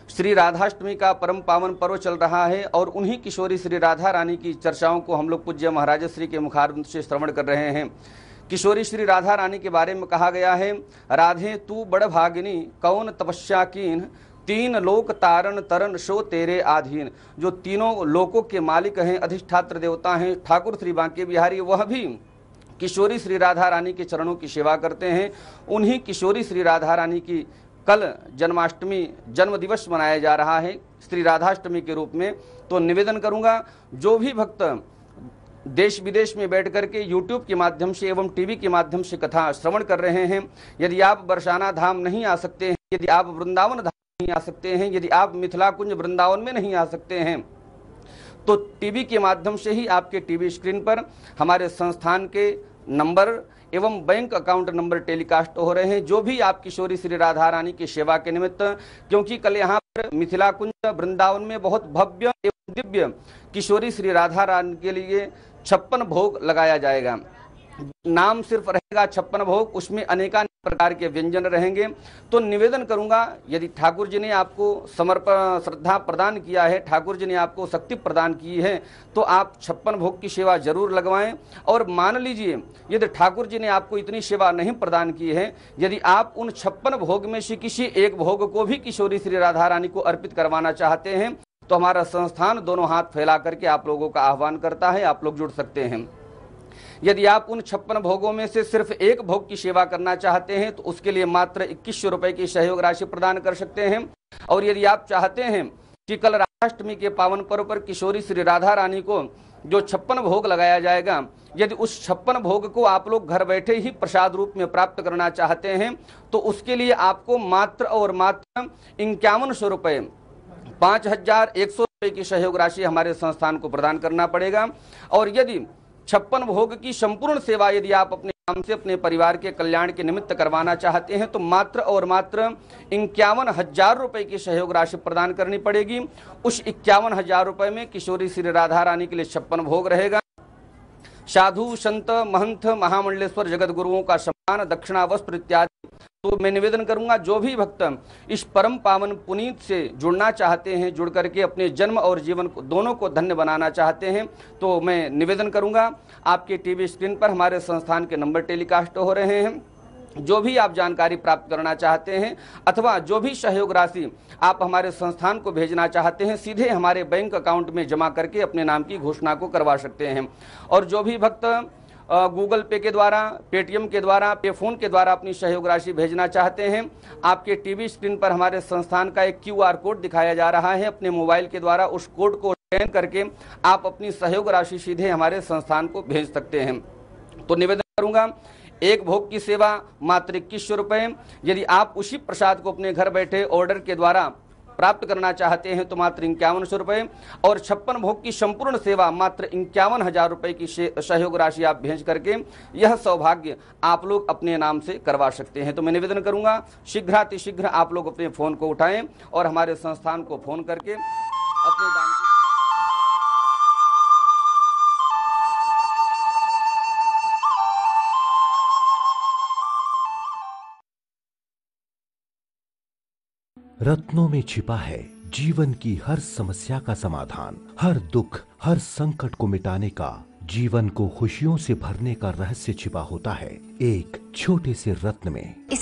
श्री राधाष्टमी का परम पावन पर्व चल रहा है और उन्हीं किशोरी श्री राधा रानी की चर्चाओं को हम लोग पूज्य महाराज श्री के मुखारबिंद से श्रवण कर रहे हैं। किशोरी श्री राधा रानी के बारे में कहा गया है, राधे तू बड़ भागिनी कौन तपस्या कीन, 3 लोक तारण तरन शो तेरे आधीन। जो तीनों लोकों के मालिक हैं, अधिष्ठात्र देवता हैं, ठाकुर श्री बांके बिहारी, वह भी किशोरी श्री राधा रानी के चरणों की सेवा करते हैं। उन्हीं किशोरी श्री राधा रानी की कल जन्माष्टमी जन्म दिवस मनाया जा रहा है श्री राधाष्टमी के रूप में। तो निवेदन करूंगा, जो भी भक्त देश विदेश में बैठ करके YouTube के माध्यम से एवं टीवी के माध्यम से कथा श्रवण कर रहे हैं, यदि आप बरसाना धाम नहीं आ सकते हैं, यदि आप वृंदावन धाम नहीं आ सकते हैं, यदि आप मिथिला कुंज वृंदावन में नहीं आ सकते हैं, तो टीवी के माध्यम से ही आपके टीवी स्क्रीन पर हमारे संस्थान के नंबर एवं बैंक अकाउंट नंबर टेलीकास्ट हो रहे हैं। जो भी आप किशोरी श्री राधा रानी की सेवा के निमित्त, क्योंकि कल यहाँ पर मिथिला कुंज वृंदावन में बहुत भव्य एवं दिव्य किशोरी श्री राधा रानी के लिए 56 भोग लगाया जाएगा। नाम सिर्फ रहेगा 56 भोग, उसमें अनेकानेक प्रकार के व्यंजन रहेंगे। तो निवेदन करूंगा, यदि ठाकुर जी ने आपको समर्पण श्रद्धा प्रदान किया है, ठाकुर जी ने आपको शक्ति प्रदान की है, तो आप 56 भोग की सेवा जरूर लगवाएं। और मान लीजिए यदि ठाकुर जी ने आपको इतनी सेवा नहीं प्रदान की है, यदि आप उन 56 भोग में से किसी एक भोग को भी किशोरी श्री राधा रानी को अर्पित करवाना चाहते हैं, तो हमारा संस्थान दोनों हाथ फैला करके आप लोगों का आह्वान करता है, आप लोग जुड़ सकते हैं। यदि आप उन 56 भोगों में से सिर्फ एक भोग की सेवा करना चाहते हैं, तो उसके लिए मात्र 2100 रुपये की सहयोग राशि प्रदान कर सकते हैं। और यदि आप चाहते हैं कि कल राधाष्टमी के पावन पर्व पर किशोरी श्री राधा रानी को जो 56 भोग लगाया जाएगा, यदि उस 56 भोग को आप लोग घर बैठे ही प्रसाद रूप में प्राप्त करना चाहते हैं, तो उसके लिए आपको मात्र और मात्र 5100 रुपये 5100 रुपये की सहयोग राशि हमारे संस्थान को प्रदान करना पड़ेगा। और यदि 56 भोग की संपूर्ण सेवा यदि आप अपने नाम से अपने परिवार के कल्याण के निमित्त करवाना चाहते हैं, तो मात्र और मात्र 51,000 रुपये की सहयोग राशि प्रदान करनी पड़ेगी। उस 51,000 रुपये में किशोरी श्री राधा रानी के लिए 56 भोग रहेगा, साधु संत महंत महामंडलेश्वर जगत गुरुओं का सम्मान, दक्षिणा, वस्त्र इत्यादि। तो मैं निवेदन करूंगा, जो भी भक्त इस परम पावन पुनीत से जुड़ना चाहते हैं, जुड़ करके अपने जन्म और जीवन को दोनों को धन्य बनाना चाहते हैं, तो मैं निवेदन करूंगा, आपके टीवी स्क्रीन पर हमारे संस्थान के नंबर टेलीकास्ट हो रहे हैं। जो भी आप जानकारी प्राप्त करना चाहते हैं अथवा जो भी सहयोग राशि आप हमारे संस्थान को भेजना चाहते हैं, सीधे हमारे बैंक अकाउंट में जमा करके अपने नाम की घोषणा को करवा सकते हैं। और जो भी भक्त गूगल पे के द्वारा, पेटीएम के द्वारा, पे फोन के द्वारा अपनी सहयोग राशि भेजना चाहते हैं, आपके टीवी स्क्रीन पर हमारे संस्थान का एक QR कोड दिखाया जा रहा है। अपने मोबाइल के द्वारा उस कोड को स्कैन करके आप अपनी सहयोग राशि सीधे हमारे संस्थान को भेज सकते हैं। तो निवेदन करूंगा, एक भोग की सेवा मात्र 2100 रुपये। यदि आप उसी प्रसाद को अपने घर बैठे ऑर्डर के द्वारा प्राप्त करना चाहते हैं तो मात्र 5100 रुपये। और 56 भोग की संपूर्ण सेवा मात्र 51,000 रुपये की सहयोग राशि आप भेज करके यह सौभाग्य आप लोग अपने नाम से करवा सकते हैं। तो मैं निवेदन करूंगा, शीघ्रातिशीघ्र आप लोग अपने फ़ोन को उठाएं और हमारे संस्थान को फ़ोन करके अपने दान की रत्नों में छिपा है जीवन की हर समस्या का समाधान, हर दुख, हर संकट को मिटाने का, जीवन को खुशियों से भरने का रहस्य छिपा होता है एक छोटे से रत्न में।